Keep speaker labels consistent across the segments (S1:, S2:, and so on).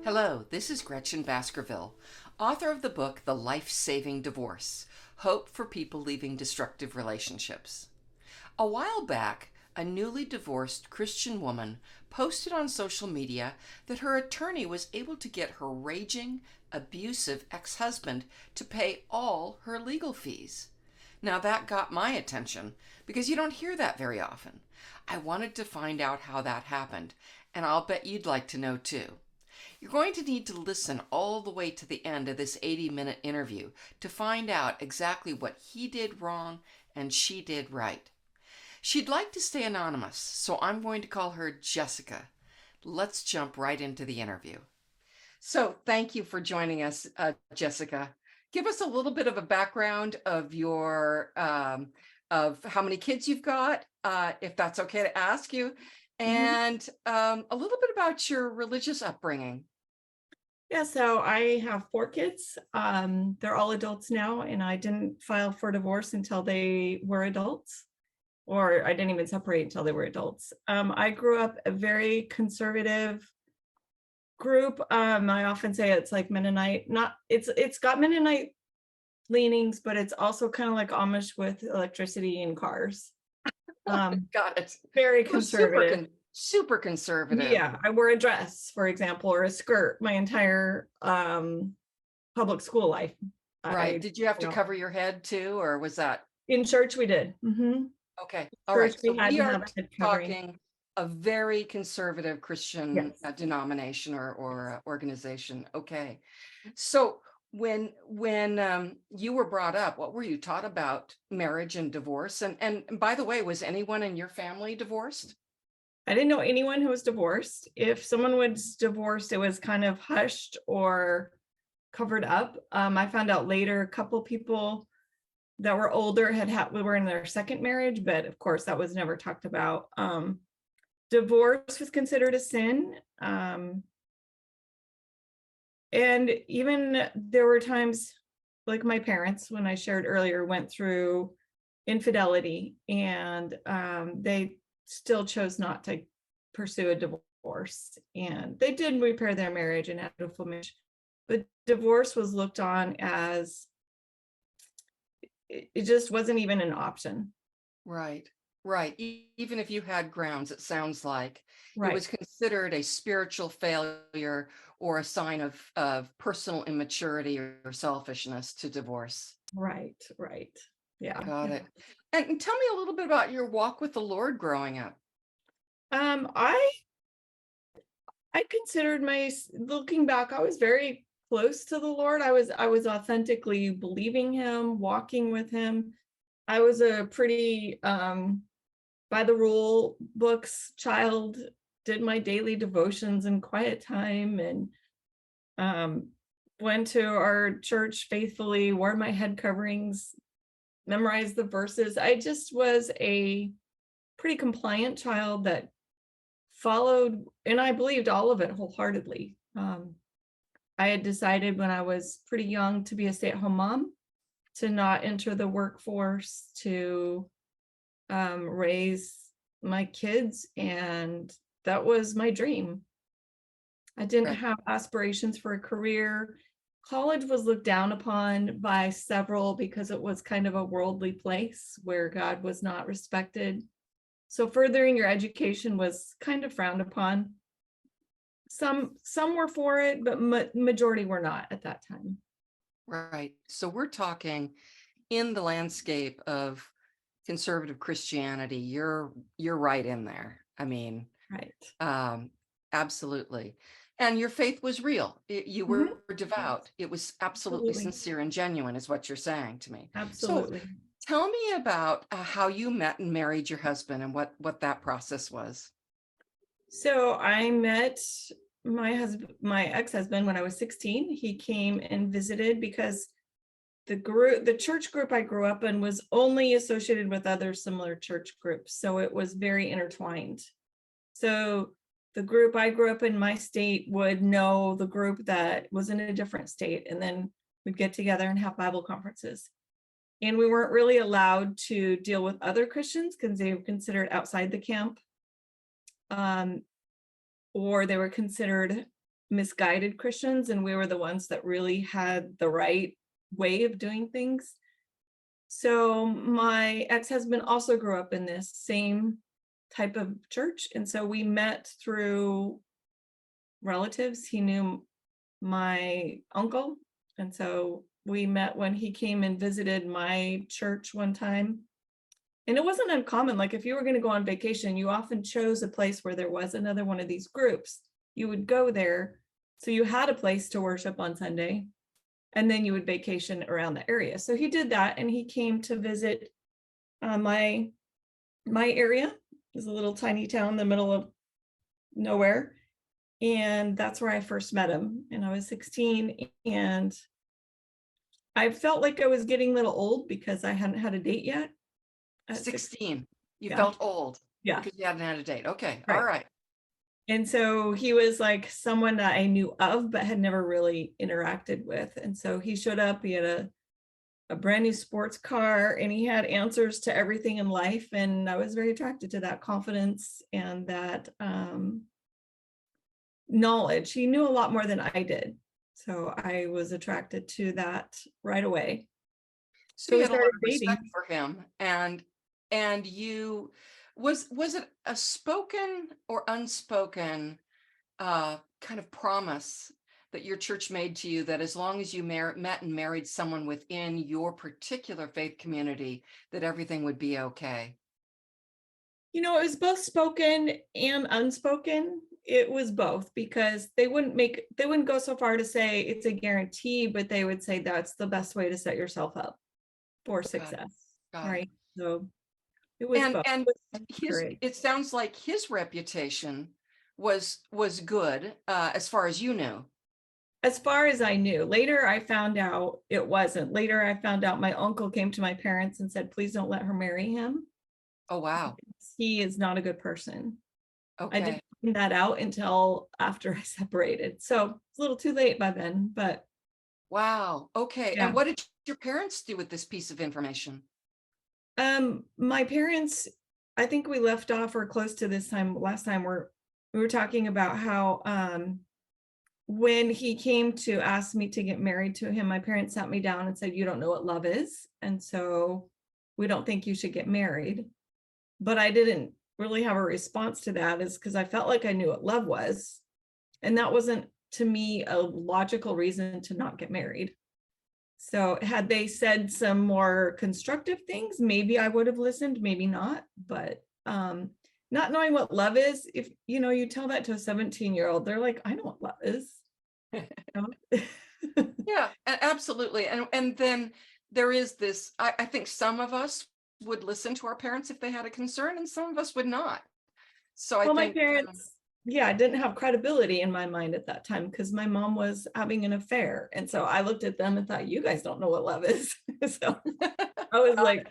S1: Hello, this is Gretchen Baskerville, author of the book The Lifesaving Divorce: Hope for People Leaving Destructive Relationships. A while back, a newly divorced Christian woman posted on social media that her attorney was able to get her raging, abusive ex-husband to pay all her legal fees. Now that got my attention because you don't hear that very often. I wanted to find out how that happened, and I'll bet you'd like to know too. You're going to need to listen all the way to the end of this 80-minute interview to find out exactly what he did wrong and she did right. She'd like to stay anonymous, so I'm going to call her Jessica. Let's jump right into the interview. So thank you for joining us, Jessica. Give us a little bit of a background of your of how many kids you've got, if that's okay to ask you, and a little bit about your religious upbringing.
S2: Yeah, so I have four kids. They're all adults now, and I didn't file for divorce until they were adults, or I didn't even separate until they were adults. I grew up a very conservative group. I often say it's like Mennonite, not it's got Mennonite leanings, but it's also kind of like Amish with electricity and cars.
S1: Got it.
S2: Very
S1: We're super
S2: conservative.
S1: super conservative.
S2: Yeah, I wore a dress, for example, or a skirt my entire public school life.
S1: Right.
S2: I,
S1: Did you have
S2: you
S1: to
S2: know,
S1: cover your head too, or was that
S2: in church we did.
S1: okay? All
S2: Church
S1: right. So
S2: we had
S1: we
S2: to
S1: are
S2: have a head covering.
S1: talking a very conservative Christian
S2: Yes.
S1: denomination or organization. Okay. So when you were brought up, what were you taught about marriage and divorce? And by the way, was anyone in your family divorced?
S2: I didn't know anyone who was divorced. If someone was divorced, it was kind of hushed or covered up. I found out later a couple people that were older we were in their second marriage, but of course that was never talked about. Divorce was considered a sin. And even there were times like my parents, when I shared earlier, went through infidelity, and they still chose not to pursue a divorce. And they did repair their marriage and had a full marriage, but divorce was looked on as it just wasn't even an option.
S1: Right, right. Even if you had grounds, it sounds like it
S2: Right,
S1: was considered a spiritual failure or a sign of personal immaturity or selfishness to divorce.
S2: right. Yeah.
S1: Got it. And tell me a little bit about your walk with the Lord growing up.
S2: Um, I I considered looking back, I was very close to the Lord. I was authentically believing him, walking with him. I was a pretty by the rule books child, did my daily devotions in quiet time, and um went to our church faithfully, wore my head coverings, memorized the verses. I just was a pretty compliant child that followed, and I believed all of it wholeheartedly. I had decided when I was pretty young to be a stay-at-home mom, to not enter the workforce, to raise my kids, and that was my dream. I didn't
S1: Right.
S2: have aspirations for a career. College was looked down upon by several because it was kind of a worldly place where God was not respected. So furthering your education was kind of frowned upon. Some were for it, but majority were not at that time.
S1: Right. So we're talking in the landscape of conservative Christianity, you're right in there. I mean,
S2: Right.
S1: um, absolutely. And your faith was real. You
S2: Mhm.
S1: were devout. It was absolutely
S2: Absolutely.
S1: sincere and genuine, is what you're saying to me. So
S2: Absolutely.
S1: tell me about how you met and married your husband and what that process was.
S2: So I met my ex-husband when I was 16. He came and visited because the church group I grew up in was only associated with other similar church groups. So it was very intertwined. So the group I grew up in my state would know the group that was in a different state, and then we'd get together and have Bible conferences. And we weren't really allowed to deal with other Christians because they were considered outside the camp. Or they were considered misguided Christians, and we were the ones that really had the right way of doing things. So my ex-husband also grew up in this same type of church, and so we met through relatives. He knew my uncle, and so we met when he came and visited my church one time. And it wasn't uncommon. Like if you were going to go on vacation, you often chose a place where there was another one of these groups. You would go there, so you had a place to worship on Sunday, and then you would vacation around the area. So he did that, and he came to visit my area. It was a little tiny town in the middle of nowhere, and that's where I first met him. And I was 16, and I felt like I was getting a little old because I hadn't had a date yet. At
S1: 16. You
S2: Yeah.
S1: felt old
S2: Yeah.
S1: because you hadn't had a date. Okay.
S2: Right.
S1: All right.
S2: And so he was like someone that I knew of, but had never really interacted with. And so he showed up, he had a brand new sports car, and he had answers to everything in life. And I was very attracted to that confidence and that knowledge. He knew a lot more than I did. So I was attracted to that right away.
S1: So you
S2: we
S1: had a lot
S2: started
S1: of
S2: dating.
S1: respect for him, and you was it a spoken or unspoken kind of promise that your church made to you that as long as you met and married someone within your particular faith community, that everything would be okay?
S2: You know, it was both spoken and unspoken. It was both, because they wouldn't go so far to say it's a guarantee, but they would say that's the best way to set yourself up for success.
S1: Got it.
S2: Right. So it was both.
S1: And
S2: Great.
S1: it sounds like his reputation was good as far as you knew.
S2: As far as I knew. Later I found out it wasn't. Later I found out my uncle came to my parents and said, please don't let her marry him.
S1: Oh, wow.
S2: He is not a good person.
S1: Okay.
S2: I didn't find that out until after I separated. So it's a little too late by then, but.
S1: Wow. Okay.
S2: Yeah.
S1: And what did your parents do with this piece of information?
S2: My parents, I think we left off or close to this time, last time we were talking about how when he came to ask me to get married to him, my parents sat me down and said, you don't know what love is, and so we don't think you should get married. But I didn't really have a response to that, is because I felt like I knew what love was, and that wasn't to me a logical reason to not get married. So had they said some more constructive things, maybe I would have listened, maybe not. But not knowing what love is, if you tell that to a 17-year-old, they're like, I know what love is.
S1: Yeah, absolutely. And then there is this, I think some of us would listen to our parents if they had a concern, and some of us would not. So I think
S2: my parents, didn't have credibility in my mind at that time, because my mom was having an affair. And so I looked at them and thought, you guys don't know what love is. So I was like,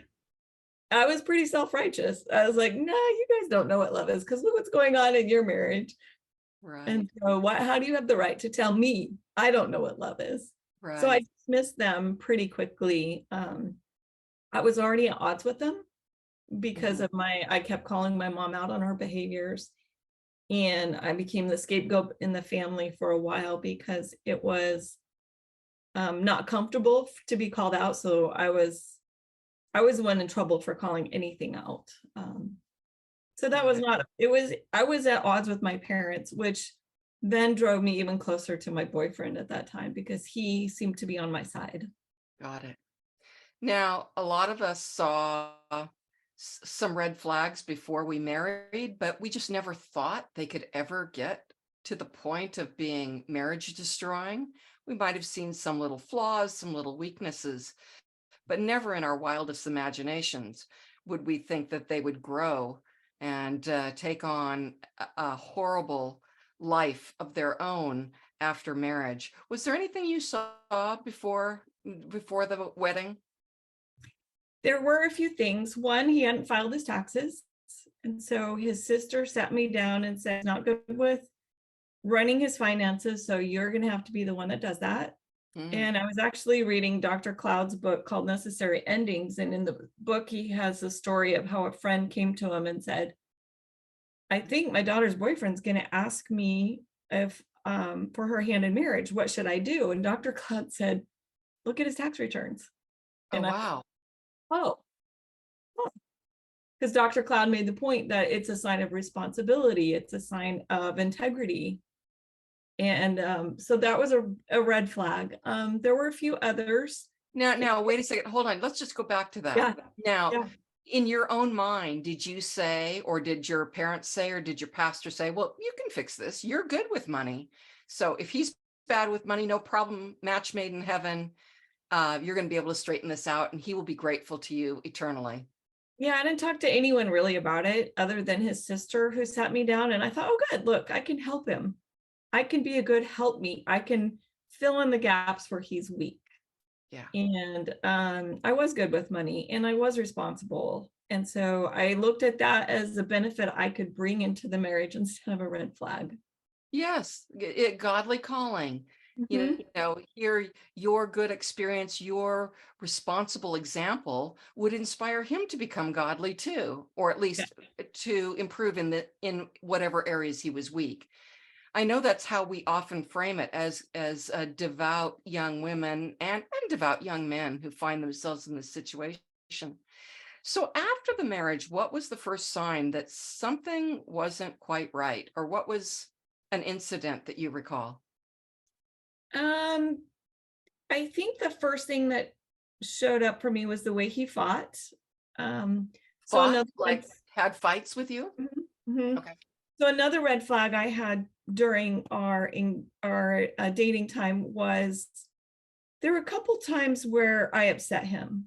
S2: I was pretty self-righteous. I was like, no, you guys don't know what love is, because look what's going on in your marriage.
S1: Right.
S2: And so how do you have the right to tell me I don't know what love is?
S1: Right.
S2: So I dismissed them pretty quickly. I was already at odds with them because of I kept calling my mom out on her behaviors. And I became the scapegoat in the family for a while because it was not comfortable to be called out. So I was the one in trouble for calling anything out. So that was not, I was at odds with my parents, which then drove me even closer to my boyfriend at that time, because he seemed to be on my side.
S1: Got it. Now, a lot of us saw some red flags before we married, but we just never thought they could ever get to the point of being marriage destroying. We might have seen some little flaws, some little weaknesses, but never in our wildest imaginations would we think that they would grow and take on a horrible life of their own after marriage. Was there anything you saw before the wedding?
S2: There were a few things. One, he hadn't filed his taxes. And so his sister sat me down and said, not good with running his finances, so you're going to have to be the one that does that. And I was actually reading Dr. Cloud's book called Necessary Endings. And in the book, he has a story of how a friend came to him and said, I think my daughter's boyfriend's going to ask me if for her hand in marriage. What should I do? And Dr. Cloud said, look at his tax returns.
S1: Oh,
S2: And I,
S1: wow.
S2: oh, because Dr. Cloud made the point that it's a sign of responsibility. It's a sign of integrity. And so that was a red flag. There were a few others.
S1: Now, wait a second. Hold on. Let's just go back to that.
S2: Yeah.
S1: Now,
S2: Yeah.
S1: in your own mind, did you say, or did your parents say, or did your pastor say, well, you can fix this. You're good with money. So if he's bad with money, no problem. Match made in heaven. You're going to be able to straighten this out, and he will be grateful to you eternally.
S2: Yeah, I didn't talk to anyone really about it other than his sister, who sat me down, and I thought, oh, good, look, I can help him. I can be a good helpmeet. I can fill in the gaps where he's weak.
S1: Yeah.
S2: And I was good with money, and I was responsible. And so I looked at that as a benefit I could bring into the marriage instead of a red flag.
S1: Yes, godly calling. You know, here, your good experience, your responsible example would inspire him to become godly too, or at least to improve in whatever areas he was weak. I know that's how we often frame it as devout young women and devout young men who find themselves in this situation. So after the marriage, what was the first sign that something wasn't quite right, or what was an incident that you recall?
S2: I think the first thing that showed up for me was the way he fought. So
S1: Fought,
S2: another
S1: like had fights with you?
S2: Mhm.
S1: Okay.
S2: So another red flag I had during our dating time was there were a couple times where I upset him.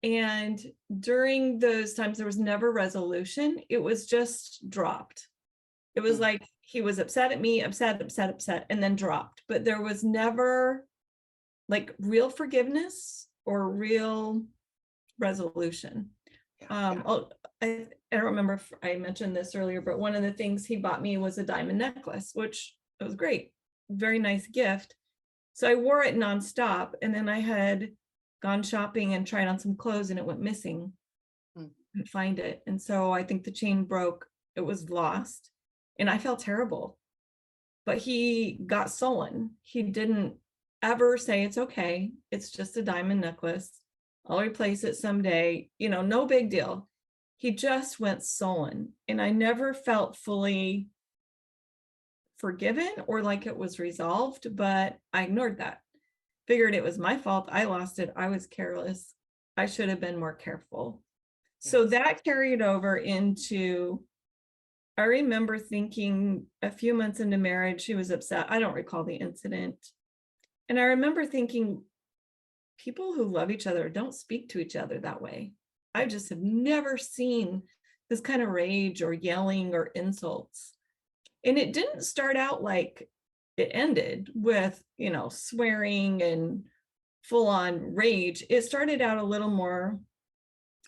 S2: And during those times, there was never resolution. It was just dropped. It was like he was upset at me, upset, and then dropped. But there was never like real forgiveness or real resolution. I don't remember if I mentioned this earlier, but one of the things he bought me was a diamond necklace, which was great. Very nice gift. So I wore it nonstop. And then I had gone shopping and tried on some clothes, and it went missing. Couldn't find it. And so I think the chain broke. It was lost. And I felt terrible. But he got sullen. He didn't ever say, it's okay. It's just a diamond necklace. I'll replace it someday. No big deal. He just went sullen. And I never felt fully forgiven or like it was resolved, but I ignored that. Figured it was my fault. I lost it. I was careless. I should have been more careful. So that carried over into, I remember thinking a few months into marriage, she was upset. I don't recall the incident. And I remember thinking, people who love each other don't speak to each other that way. I just have never seen this kind of rage or yelling or insults. And it didn't start out like it ended with, swearing and full on rage. It started out a little more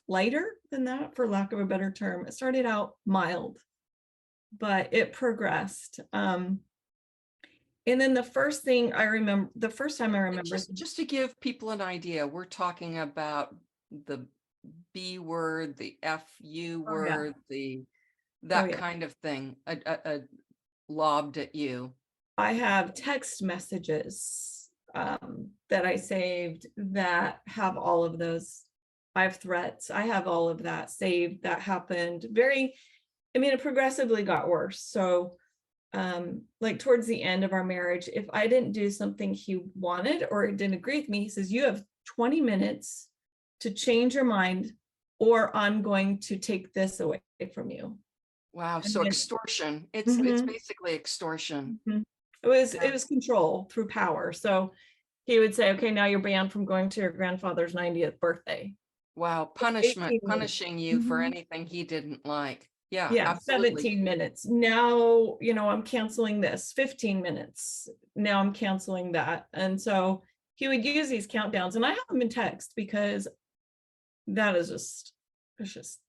S2: lighter than that, for lack of a better term. It started out mild, but it progressed. And then the first time I remember,
S1: just to give people an idea, we're talking about the B word, the FU word, that kind of thing, lobbed at you.
S2: I have text messages that I saved that have all of those. I have threats. I have all of that saved. That happened it progressively got worse. So like towards the end of our marriage, if I didn't do something he wanted or didn't agree with me, he says, you have 20 minutes to change your mind, or I'm going to take this away from you.
S1: Wow. So extortion. It's basically extortion.
S2: It was control through power. So he would say, okay, now you're banned from going to your grandfather's 90th birthday.
S1: Wow. Punishing you for anything he didn't like. Yeah, absolutely.
S2: 17 minutes. Now, I'm canceling this. 15 minutes. Now I'm canceling that. And so he would use these countdowns, and I have them in text because that is it's just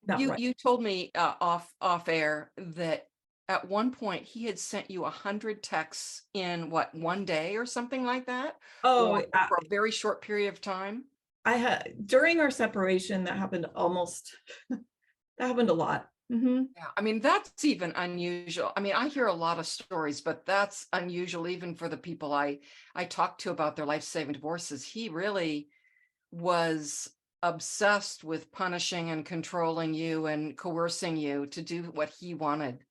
S2: not right.
S1: You told me off air that at one point he had sent you 100 texts in one day or something like that? Or for a very short period of time?
S2: During our separation, that happened a lot. Mm-hmm.
S1: Yeah, I mean, that's even unusual. I mean, I hear a lot of stories, but that's unusual even for the people I talk to about their life-saving divorces. He really was obsessed with punishing and controlling you and coercing you to do what he wanted.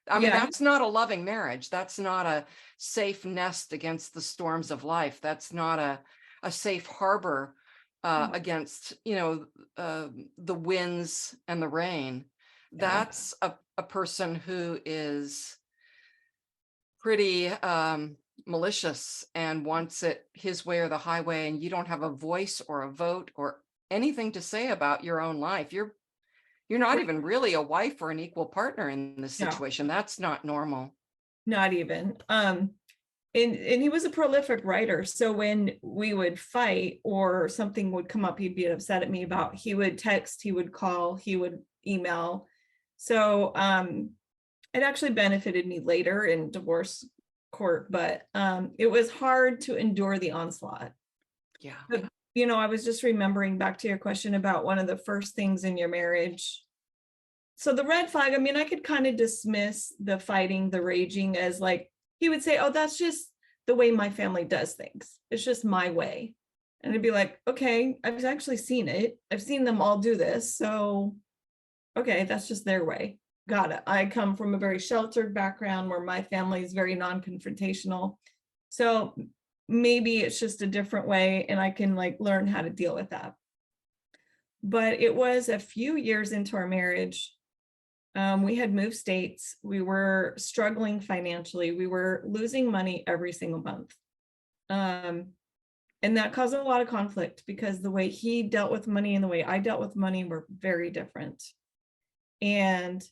S1: I mean,
S2: Yeah.
S1: that's not a loving marriage. That's not a safe nest against the storms of life. That's not a safe harbor against, the winds and the rain.
S2: Yeah.
S1: That's a person who is pretty malicious and wants it his way or the highway, and you don't have a voice or a vote or anything to say about your own life. You're not even really a wife or an equal partner in this
S2: No,
S1: situation. That's not normal.
S2: not even. And he was a prolific writer. So when we would fight or something would come up he'd be upset at me about, he would text, he would call, he would email. So it actually benefited me later in divorce court, but it was hard to endure the onslaught.
S1: Yeah.
S2: But, I was just remembering back to your question about one of the first things in your marriage. So the red flag, I mean, I could kind of dismiss the fighting, the raging as like, he would say, oh, that's just the way my family does things. It's just my way. And I'd be like, okay, I've actually seen it. I've seen them all do this. So, okay, that's just their way. Got it. I come from a very sheltered background where my family is very non-confrontational. So maybe it's just a different way and I can like learn how to deal with that. But it was a few years into our marriage. We had moved states. We were struggling financially. We were losing money every single month. And that caused a lot of conflict because the way he dealt with money and the way I dealt with money were very different. And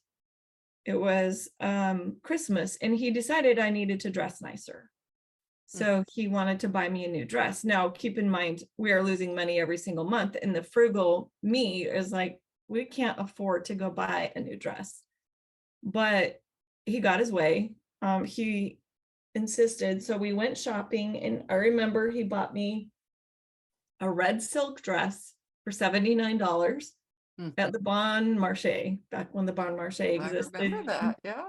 S2: it was Christmas, and he decided I needed to dress nicer. So he wanted to buy me a new dress. Now, keep in mind, we are losing money every single month. And the frugal me is like, we can't afford to go buy a new dress. But he got his way. He insisted. So we went shopping, and I remember he bought me a red silk dress for $79 at the Bon Marché, back when the Bon Marché
S1: I
S2: existed.
S1: remember that. Yeah.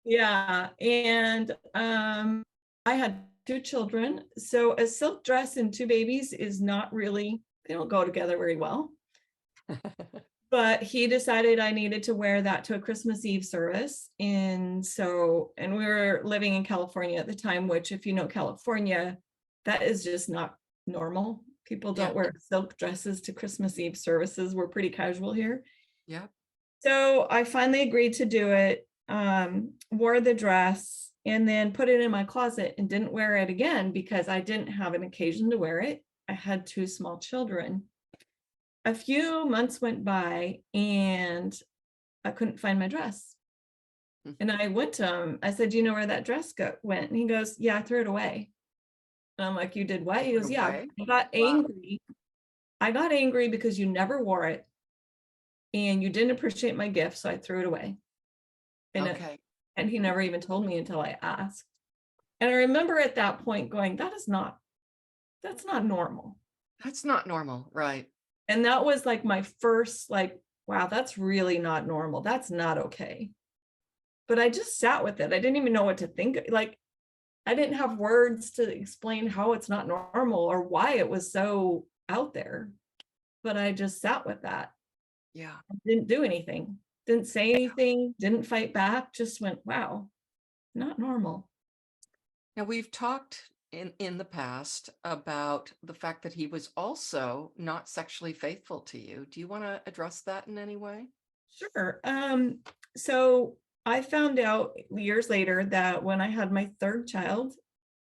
S2: Yeah. And I had 2 children. So a silk dress and 2 babies is not really, they don't go together very well. But he decided I needed to wear that to a Christmas Eve service. And we were living in California at the time, which if you know California, that is just not normal. People don't wear silk dresses to Christmas Eve services. We're pretty casual here.
S1: Yeah.
S2: So I finally agreed to do it, wore the dress, and then put it in my closet and didn't wear it again because I didn't have an occasion to wear it. I had 2 small children. A few months went by and I couldn't find my dress. And I went to him. I said, "Do you know where that dress went?" And he goes, "Yeah, I threw it away." And I'm like, "You did what?" He goes, "Yeah, I got angry. I got angry because you never wore it and you didn't appreciate my gift, so I threw it away." And he never even told me until I asked. And I remember at that point going, that's not normal.
S1: That's not normal. Right.
S2: And that was like my first, like, wow, that's really not normal. That's not okay. But I just sat with it. I didn't even know what to think. Like, I didn't have words to explain how it's not normal or why it was so out there. But I just sat with that.
S1: Yeah.
S2: I didn't do anything, didn't say anything, didn't fight back, just went, wow, not normal.
S1: Now, we've talked in the past about the fact that he was also not sexually faithful to you. Do you want to address that in any way?
S2: Sure. So I found out years later that when I had my 3rd child,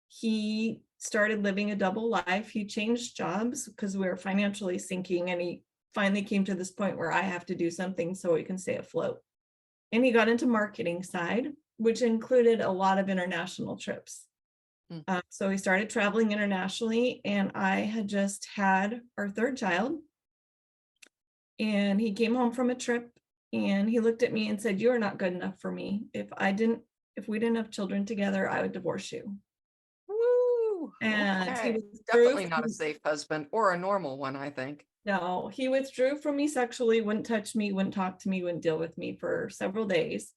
S2: he started living a double life. He changed jobs because we were financially sinking, and he finally came to this point where I have to do something so we can stay afloat. And he got into marketing side, which included a lot of international trips. So he started traveling internationally, and I had just had our 3rd child. And he came home from a trip and he looked at me and said, "You are not good enough for me. If we didn't have children together, I would divorce you."
S1: Woo!
S2: And he
S1: Okay.
S2: was
S1: Definitely not a safe husband or a normal one, I think.
S2: No, he withdrew from me sexually, wouldn't touch me, wouldn't talk to me, wouldn't deal with me for several days.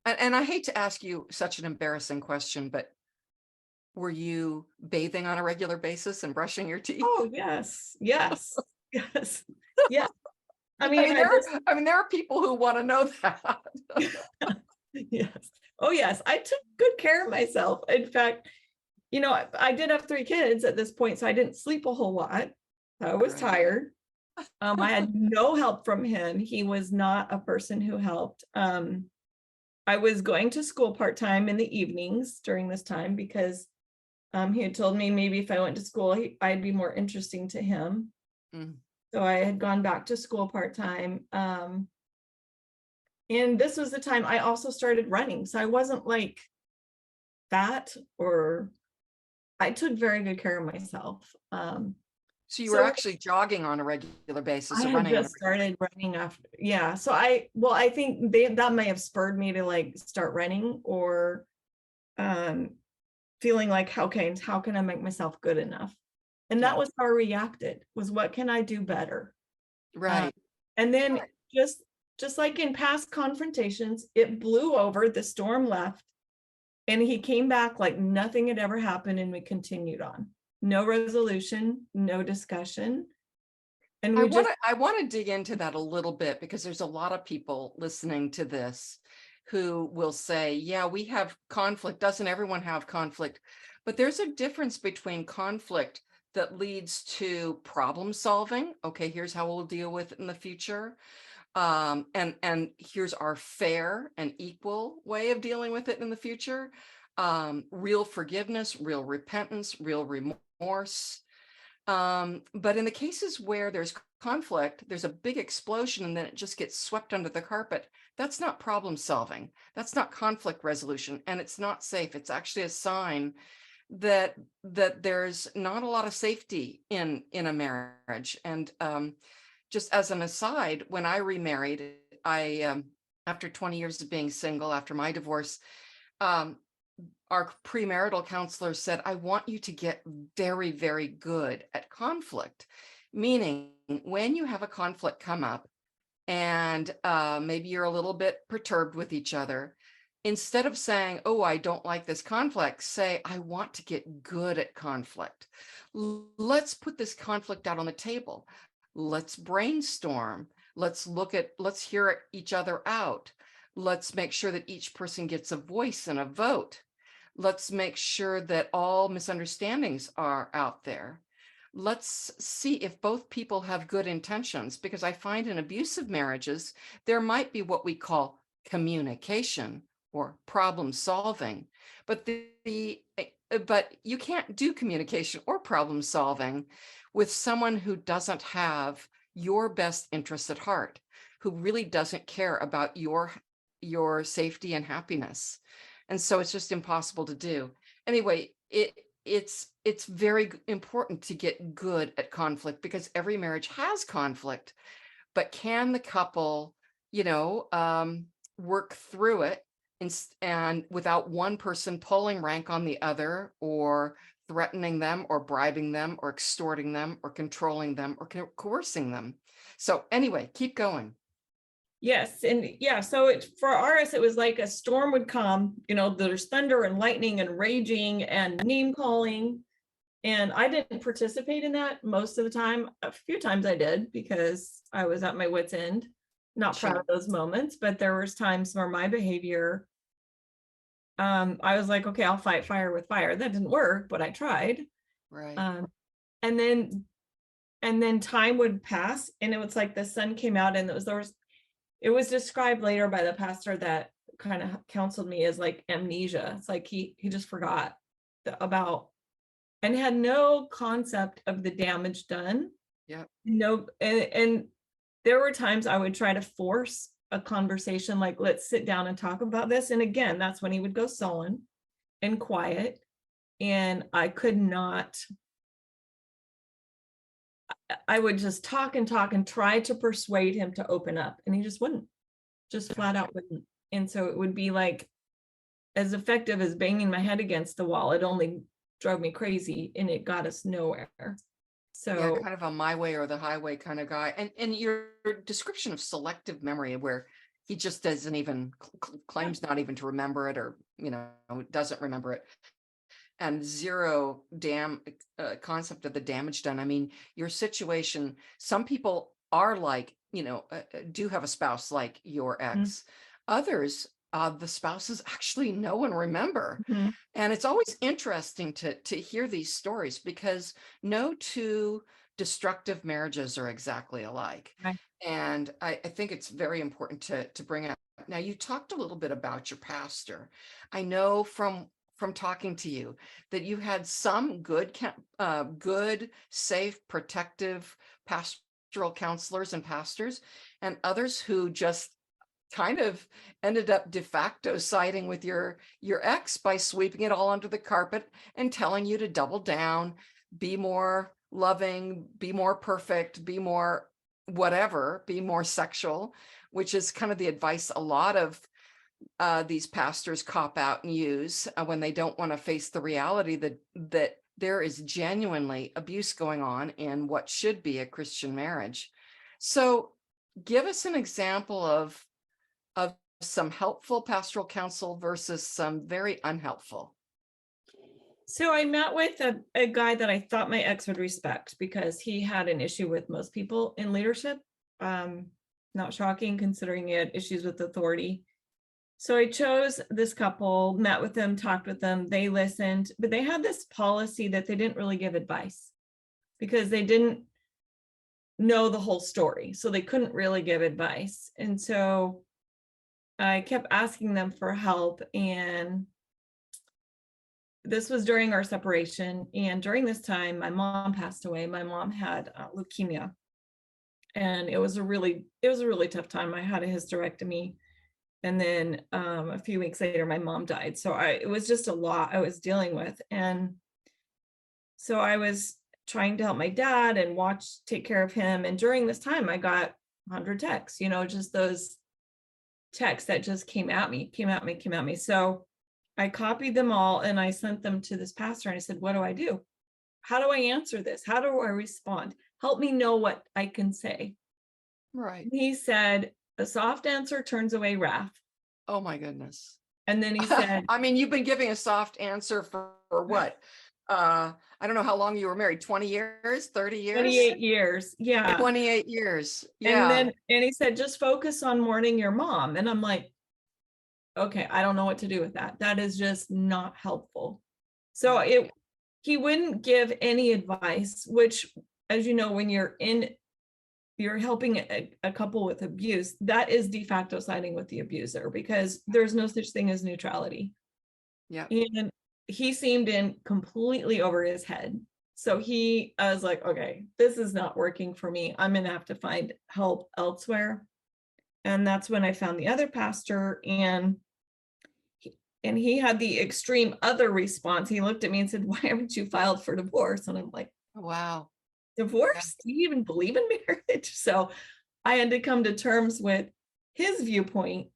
S1: And I hate to ask you such an embarrassing question, but were you bathing on a regular basis and brushing your teeth?
S2: Oh, yes, yes, yes, yeah. I
S1: I
S2: mean,
S1: mean, there are people who want to know that.
S2: yes. Oh, yes. I took good care of myself. In fact, I did have 3 kids at this point, so I didn't sleep a whole lot. I was
S1: Right.
S2: tired. I had no help from him. He was not a person who helped. I was going to school part-time in the evenings during this time because he had told me maybe if I went to school, I'd be more interesting to him.
S1: Mm.
S2: So I had gone back to school part-time. And this was the time I also started running. So I wasn't like fat, or I took very good care of myself.
S1: So you were
S2: So
S1: actually jogging on a regular basis
S2: I
S1: or
S2: had
S1: running on a
S2: just started running after, yeah. So I think that may have spurred me to like start running, or um, feeling like, how can I make myself good enough? And that
S1: Yeah.
S2: was how I reacted, was what can I do better? Um,
S1: Right.
S2: and then
S1: Right.
S2: just like in past confrontations, it blew over, the storm left, and he came back like nothing had ever happened, and we continued on. No resolution, no discussion. And we just,
S1: I want to dig into that a little bit because there's a lot of people listening to this who will say, yeah, we have conflict. Doesn't everyone have conflict? But there's a difference between conflict that leads to problem solving. Okay, here's how we'll deal with it in the future. And here's our fair and equal way of dealing with it in the future. Real forgiveness, real repentance, real remorse. But in the cases where there's conflict, there's a big explosion and then it just gets swept under the carpet. That's not problem solving. That's not conflict resolution, and it's not safe. It's actually a sign that there's not a lot of safety in a marriage. And just as an aside, when I remarried, I after 20 years of being single, after my divorce, um, our premarital counselor said, I want you to get very, very good at conflict. Meaning, when you have a conflict come up and maybe you're a little bit perturbed with each other, instead of saying, oh, I don't like this conflict, say, I want to get good at conflict. Let's put this conflict out on the table. Let's brainstorm. Let's hear each other out. Let's make sure that each person gets a voice and a vote. Let's make sure that all misunderstandings are out there. Let's see if both people have good intentions, because I find in abusive marriages, there might be what we call communication or problem solving, but but you can't do communication or problem solving with someone who doesn't have your best interests at heart, who really doesn't care about your safety and happiness. And so it's just impossible to do. Anyway, it's very important to get good at conflict, because every marriage has conflict. But can the couple, work through it and without one person pulling rank on the other, or threatening them, or bribing them, or extorting them, or controlling them, or coercing them? So anyway, keep going.
S2: yes. And yeah, so for ours, it was like a storm would come, there's thunder and lightning and raging and name calling. And I didn't participate in that most of the time. A few times I did because I was at my wit's end. Not proud of
S1: Sure.
S2: those moments, but there was times where my behavior, I was like, okay, I'll fight fire with fire. That didn't work, but I tried.
S1: Right.
S2: Um, and then time would pass, and it was like the sun came out, and it was described later by the pastor that kind of counseled me as like amnesia. It's like he just forgot about, and had no concept of the damage done.
S1: Yeah.
S2: No, and there were times I would try to force a conversation, like, let's sit down and talk about this. And again, that's when he would go sullen and quiet. And I could not, I would just talk and talk and try to persuade him to open up. And he just wouldn't, just flat out wouldn't. And so it would be like as effective as banging my head against the wall. It only drove me crazy, and it got us nowhere.
S1: Yeah,
S2: So
S1: kind of a my way or the highway kind of guy. And your description of selective memory, where he just doesn't even
S2: yeah.
S1: claims not even to remember it, or doesn't remember it, and zero concept of the damage done. I mean, your situation. Some people are like, do have a spouse like your
S2: Mhm,
S1: ex. Others, the spouses actually know and remember.
S2: mhm,
S1: And it's always interesting to hear these stories, because no two destructive marriages are exactly alike.
S2: right.
S1: And I think it's very important to bring up. Now, you talked a little bit about your pastor. I know from talking to you that you had some good, safe, protective pastoral counselors and pastors, and others who just kind of ended up de facto siding with your ex by sweeping it all under the carpet and telling you to double down, be more loving, be more perfect, be more whatever, be more sexual, which is kind of the advice a lot of these pastors cop out and use when they don't want to face the reality that there is genuinely abuse going on in what should be a Christian marriage. So give us an example of some helpful pastoral counsel versus some very unhelpful.
S2: So I met with a guy that I thought my ex would respect because he had an issue with most people in leadership. Um, Not shocking considering he had issues with authority. So I chose this couple, met with them, talked with them. They listened, but they had this policy that they didn't really give advice because they didn't know the whole story. So they couldn't really give advice. And so I kept asking them for help. And this was during our separation. And during this time, my mom passed away. My mom had leukemia. And it was a really tough time. I had a hysterectomy. And then a few weeks later, my mom died. So it was just a lot I was dealing with. And so I was trying to help my dad and take care of him. And during this time, I got 100 texts, just those texts that just came at me. So I copied them all and I sent them to this pastor and I said, what do I do? How do I answer this? How do I respond? Help me know what I can say.
S1: Right.
S2: He said, a soft answer turns away wrath.
S1: Oh my goodness.
S2: And then he said,
S1: I mean, you've been giving a soft answer for what? I don't know how long you were married, 20 years, 30 years?
S2: 28 years. Yeah.
S1: 28 years.
S2: And
S1: Yeah.
S2: then, and he said, just focus on mourning your mom. And I'm like, okay, I don't know what to do with that. That is just not helpful. So
S1: Right.
S2: he wouldn't give any advice, which, as you know, when you're helping a couple with abuse, that is de facto siding with the abuser because there's no such thing as neutrality.
S1: Yeah.
S2: And he seemed in completely over his head. So I was like, okay, this is not working for me. I'm going to have to find help elsewhere. And that's when I found the other pastor, and he had the extreme other response. He looked at me and said, why haven't you filed for divorce? And I'm like,
S1: Wow. Yeah.
S2: divorce? Do you even believe in marriage? So I had to come to terms with his viewpoint.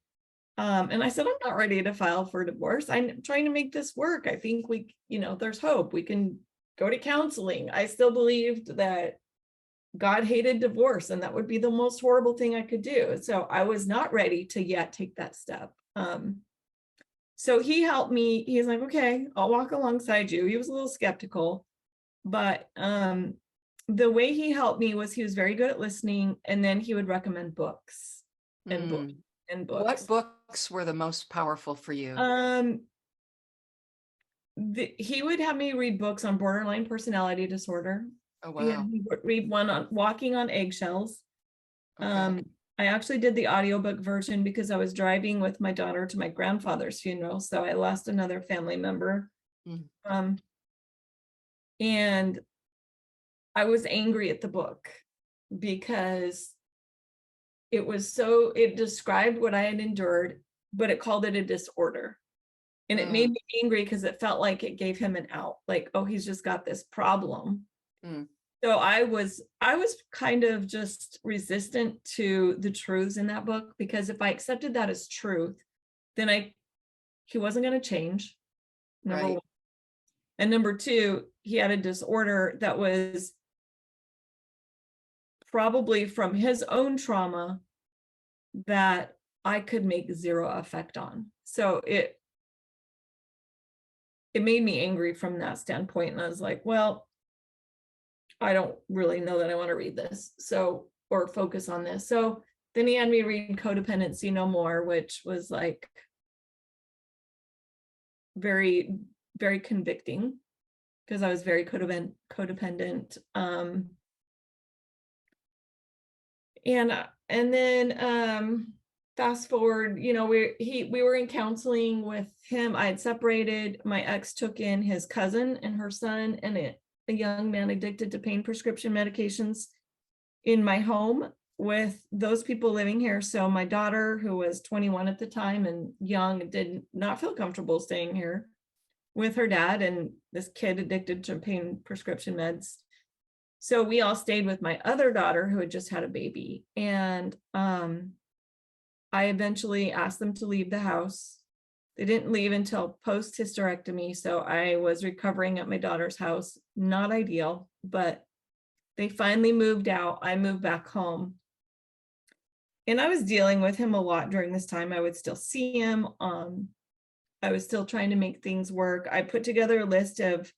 S2: And I said, I'm not ready to file for divorce. I'm trying to make this work. I think there's hope. We can go to counseling. I still believed that God hated divorce and that would be the most horrible thing I could do. So I was not ready to yet take that step. So he helped me. He's like, okay, I'll walk alongside you. He was a little skeptical, but the way he helped me was he was very good at listening, and then he would recommend books and books
S1: Mm.
S2: and
S1: What
S2: books.
S1: books were the most powerful for you?
S2: Um, he would have me read books on borderline personality disorder.
S1: Oh,
S2: Yeah,
S1: wow.
S2: he would read one on walking on eggshells.
S1: Okay.
S2: I actually did the audiobook version because I was driving with my daughter to my grandfather's funeral, so I lost another family member.
S1: Mm.
S2: Um, and I was angry at the book because it described what I had endured, but it called it a disorder. And it
S1: Mm.
S2: made me angry because it felt like it gave him an out, like, oh, he's just got this problem.
S1: Mm.
S2: So I was kind of just resistant to the truths in that book, because if I accepted that as truth, then he wasn't going to change, number
S1: Right.
S2: one. And number two, he had a disorder that was probably from his own trauma that I could make zero effect on. So it made me angry from that standpoint. And I was like, well, I don't really know that I want to read this. So, or focus on this. So then he had me read Codependency No More, which was like very, very convicting because I was very codependent. And then fast forward, you know, we were in counseling with him. I had separated. My ex took in his cousin and her son and a young man addicted to pain prescription medications in my home with those people living here. So my daughter, who was 21 at the time and young, did not feel comfortable staying here with her dad and this kid addicted to pain prescription meds. So we all stayed with my other daughter who had just had a baby. And I eventually asked them to leave the house. They didn't leave until post hysterectomy. So I was recovering at my daughter's house. Not ideal, but they finally moved out. I moved back home. And I was dealing with him a lot during this time. I would still see him. I was still trying to make things work. I put together a list of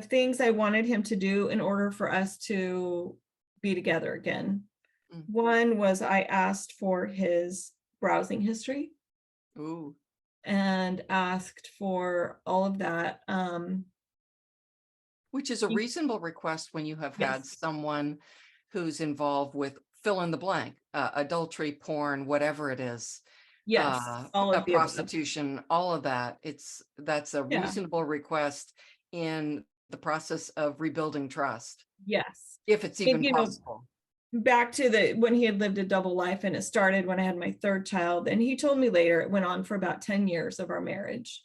S2: things I wanted him to do in order for us to be together again. Mm-hmm. One was I asked for his browsing history.
S1: Ooh.
S2: And asked for all of that.
S1: Which is a reasonable request when you have had someone who's involved with fill in the blank, adultery, porn, whatever it is.
S2: Yes, all of
S1: prostitution, all of that. That's a reasonable request in the process of rebuilding trust.
S2: Yes.
S1: If it's even possible.
S2: Back to when he had lived a double life, and it started when I had my third child. And he told me later it went on for about 10 years of our marriage.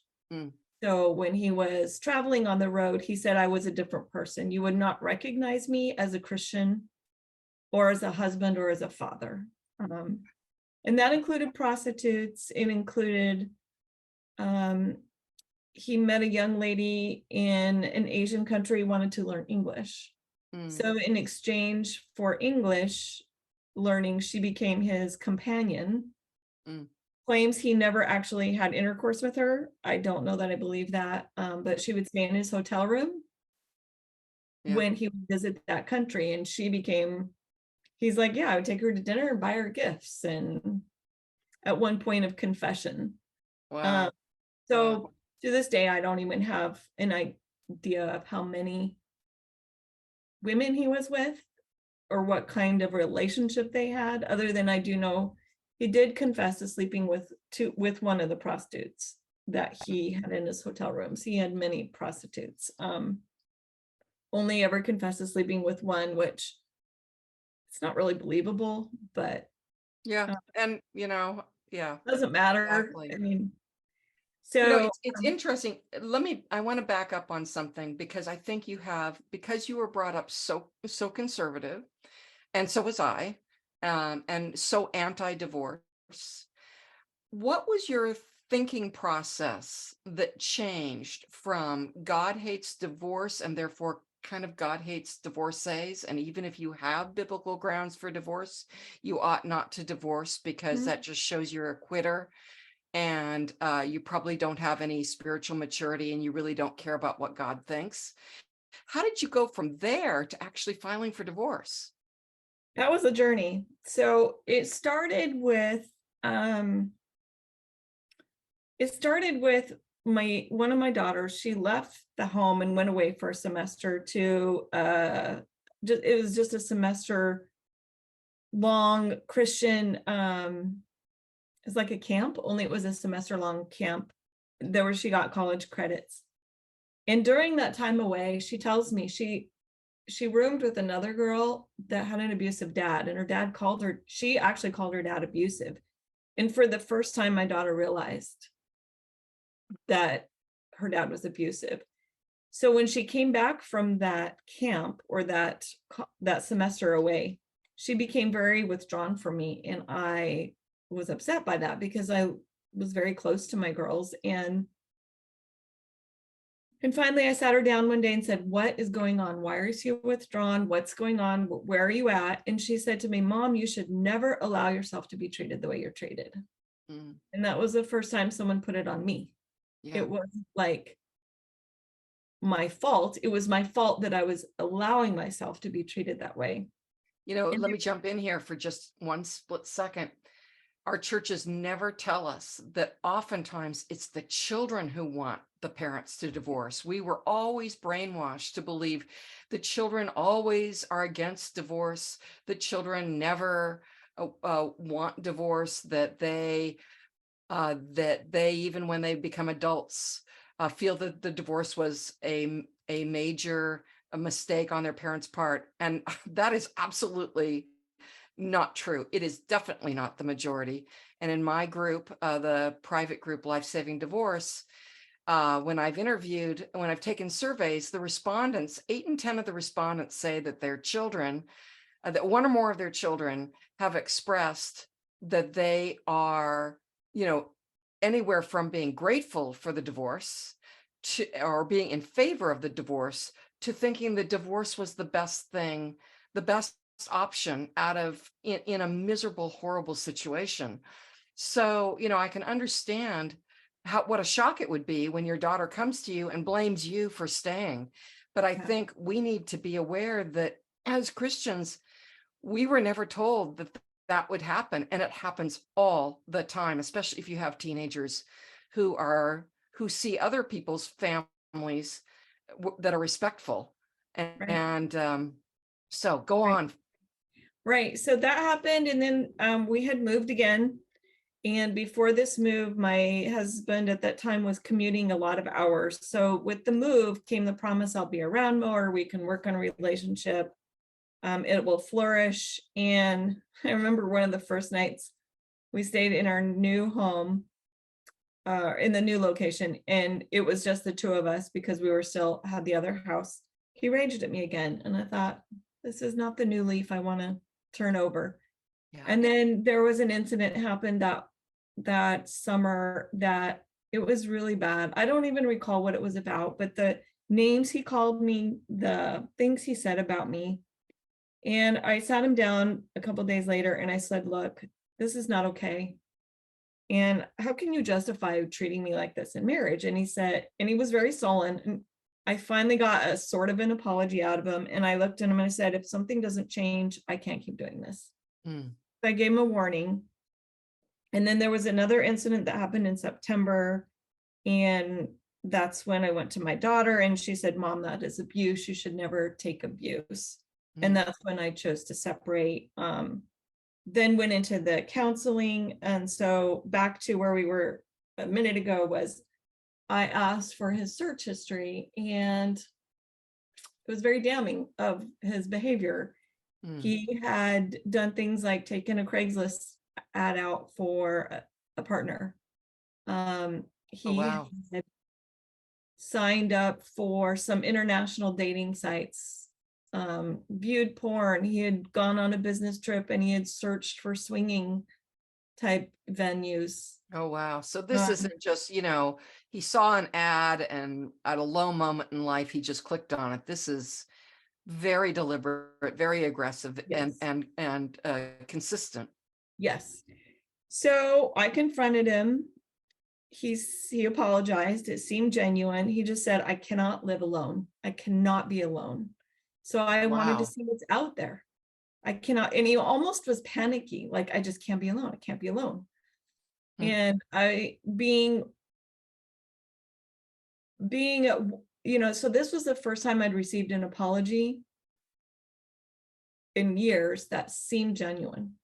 S2: So when he was traveling on the road, he said I was a different person. You would not recognize me as a Christian or as a husband or as a father. And that included prostitutes. It included, he met a young lady in an Asian country, wanted to learn English. So in exchange for English learning, she became his companion. Claims he never actually had intercourse with her. I don't know that I believe that, but she would stay in his hotel room when he would visit that country. And he's like, yeah, I would take her to dinner and buy her gifts. And at one point of confession.
S1: Wow.
S2: So to this day, I don't even have an idea of how many women he was with or what kind of relationship they had, other than I do know he did confess to sleeping with one of the prostitutes that he had in his hotel rooms. He had many prostitutes. Only ever confessed to sleeping with one, which it's not really believable, but
S1: and
S2: doesn't matter.
S1: Exactly.
S2: I mean, so
S1: it's interesting. I want to back up on something, because I think because you were brought up so conservative, and so was I, and so anti-divorce. What was your thinking process that changed from God hates divorce and therefore kind of God hates divorcees, and even if you have biblical grounds for divorce, you ought not to divorce because that just shows you're a quitter, and you probably don't have any spiritual maturity, and you really don't care about what God thinks. How did you go from there to actually filing for divorce?
S2: That was a journey. So it started with one of my daughters. She left the home and went away for a semester to it was just a semester long Christian, it's like a camp, only it was a semester long camp there where she got college credits. And during that time away, she tells me she roomed with another girl that had an abusive dad, and her dad she actually called her dad abusive. And for the first time, my daughter realized that her dad was abusive. So when she came back from that camp, or that semester away, she became very withdrawn from me. And I was upset by that because I was very close to my girls. And And finally, I sat her down one day and said, what is going on? Why are you withdrawn? What's going on? Where are you at? And she said to me, Mom, you should never allow yourself to be treated the way you're treated.
S1: Mm,
S2: And that was the first time someone put it on me.
S1: yeah.
S2: It wasn't like my fault. It was my fault that I was allowing myself to be treated that way. And
S1: Let me jump in here for just one split second. Our churches never tell us that oftentimes it's the children who want the parents to divorce. We were always brainwashed to believe the children always are against divorce. The children never want divorce, that they even when they become adults feel that the divorce was a major mistake on their parents' part. And that is absolutely not true. It is definitely not the majority. And in my group, the private group, Lifesaving Divorce, when I've taken surveys, the respondents, 8 in 10 of the respondents say that their children, that one or more of their children have expressed that they are, anywhere from being grateful for the divorce to, or being in favor of the divorce, to thinking the divorce was the best thing, the best option out of in a miserable, horrible situation. So, I can understand what a shock it would be when your daughter comes to you and blames you for staying. But I think we need to be aware that as Christians, we were never told that that would happen. And it happens all the time, especially if you have teenagers who see other people's families that are respectful. And so go on.
S2: Right. So that happened. And then we had moved again. And before this move, my husband at that time was commuting a lot of hours. So with the move came the promise I'll be around more. We can work on a relationship. It will flourish. And I remember one of the first nights we stayed in our new home, in the new location. And it was just the two of us because we were still had the other house. He raged at me again. And I thought, this is not the new leaf I want to turn over.
S1: Yeah.
S2: And then there was an incident happened that summer that it was really bad. I don't even recall what it was about, but the names he called me, the things he said about me. And I sat him down a couple of days later and I said, look, this is not okay. And how can you justify treating me like this in marriage? And he said, and he was very sullen. And I finally got a sort of an apology out of him. And I looked at him and I said, if something doesn't change, I can't keep doing this.
S1: Mm.
S2: So I gave him a warning. And then there was another incident that happened in September. And that's when I went to my daughter and she said, Mom, that is abuse. You should never take abuse. And that's when I chose to separate. Then went into the counseling. And so back to where we were a minute ago was I asked for his search history and it was very damning of his behavior. He had done things like taken a Craigslist ad out for a partner. He had signed up for some international dating sites, viewed porn. He had gone on a business trip and he had searched for swinging type venues.
S1: Oh, wow. So this isn't just, he saw an ad and at a low moment in life, he just clicked on it. This is very deliberate, very aggressive,
S2: yes.
S1: and consistent.
S2: Yes. So I confronted him. He apologized. It seemed genuine. He just said, I cannot live alone. I cannot be alone. So I wanted to see what's out there. I cannot, and he almost was panicky, like, I just can't be alone. I can't be alone. And so this was the first time I'd received an apology in years that seemed genuine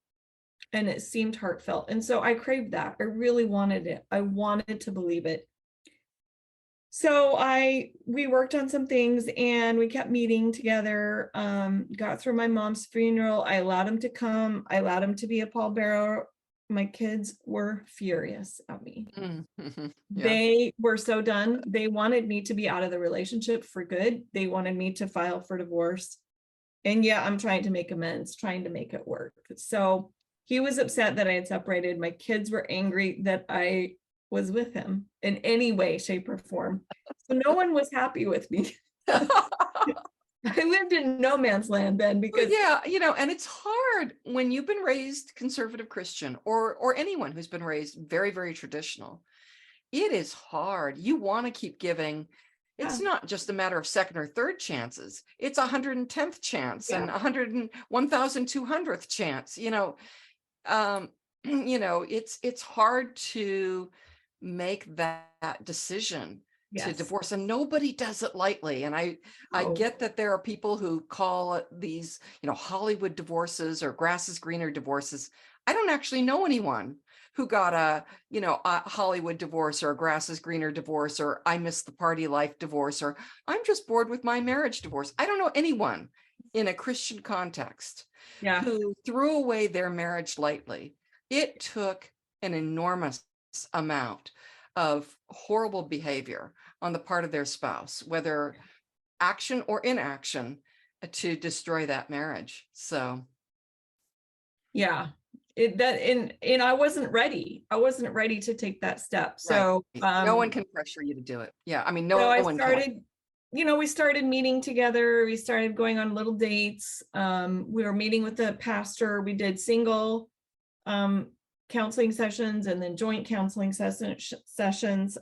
S2: and it seemed heartfelt. And so I craved that. I really wanted it. I wanted to believe it. So we worked on some things and we kept meeting together, got through my mom's funeral. I allowed him to come. I allowed him to be a pallbearer. My kids were furious at me.
S1: Yeah.
S2: They were so done. They wanted me to be out of the relationship for good. They wanted me to file for divorce. And yeah, I'm trying to make amends, trying to make it work. So he was upset that I had separated. My kids were angry that I was with him in any way, shape, or form. So no one was happy with me. I lived in no man's land then
S1: Well,
S2: because
S1: yeah, and it's hard when you've been raised conservative Christian, or anyone who's been raised very, very traditional. It is hard. You want to keep giving. It's
S2: yeah,
S1: not just a matter of second or third chances. It's 110th chance and
S2: yeah,
S1: 100 and 1,200th chance. Um, it's hard to make that decision to
S2: yes.
S1: divorce, and nobody does it lightly. And I
S2: Oh,
S1: get that there are people who call it these, Hollywood divorces or grass is greener divorces. I don't actually know anyone who got a Hollywood divorce or a grass is greener divorce or I miss the party life divorce or I'm just bored with my marriage divorce. I don't know anyone in a Christian context
S2: yeah,
S1: who threw away their marriage lightly. It took an enormous amount of horrible behavior on the part of their spouse, whether action or inaction, to destroy that marriage. So,
S2: yeah. And I wasn't ready. I wasn't ready to take that step.
S1: right.
S2: So
S1: No one can pressure you to do it. Yeah. I mean,
S2: so
S1: no
S2: I
S1: one can.
S2: started, we started meeting together. We started going on little dates. We were meeting with the pastor. We did single counseling sessions and then joint counseling sessions.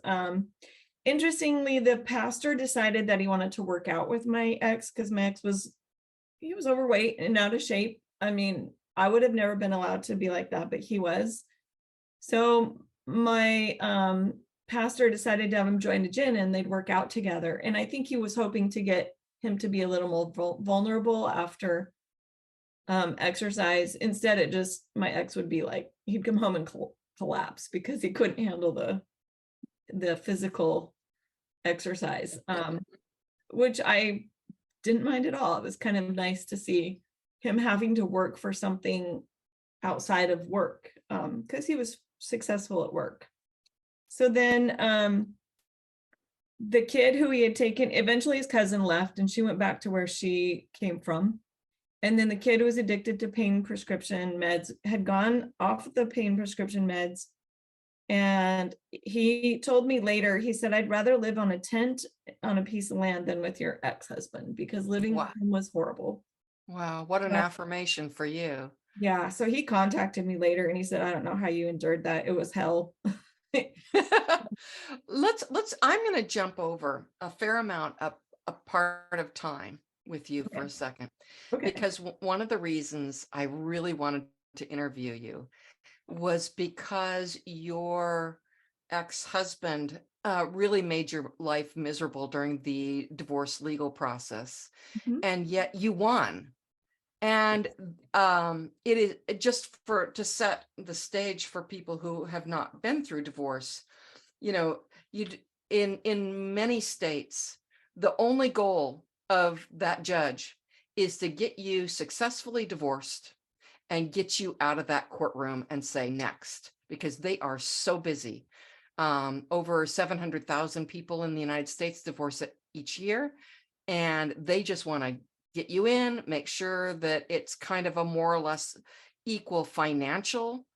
S2: Interestingly, the pastor decided that he wanted to work out with my ex because my ex was overweight and out of shape. I mean, I would have never been allowed to be like that, but he was. So my pastor decided to have him join the gym and they'd work out together. And I think he was hoping to get him to be a little more vulnerable after exercise. Instead, my ex would be like, he'd come home and collapse because he couldn't handle the physical exercise, which I didn't mind at all. It was kind of nice to see him having to work for something outside of work because he was successful at work. So then the kid who he had taken, eventually his cousin left and she went back to where she came from. And then the kid who was addicted to pain prescription meds had gone off the pain prescription meds. And he told me later, he said, I'd rather live on a tent on a piece of land than with your ex-husband because living
S1: Wow.
S2: with him was horrible.
S1: Wow. What an affirmation for you.
S2: Yeah. So he contacted me later and he said, I don't know how you endured that. It was hell.
S1: I'm going to jump over a fair amount of a part of time with you for a second,
S2: Okay.
S1: because one of the reasons I really wanted to interview you was because your ex-husband really made your life miserable during the divorce legal process,
S2: Mhm.
S1: and yet you won. And it is just to set the stage for people who have not been through divorce. You in many states, the only goal of that judge is to get you successfully divorced and get you out of that courtroom and say next, because they are so busy. Over 700,000 people in the United States divorce each year, and they just want to get you in, make sure that it's kind of a more or less equal financial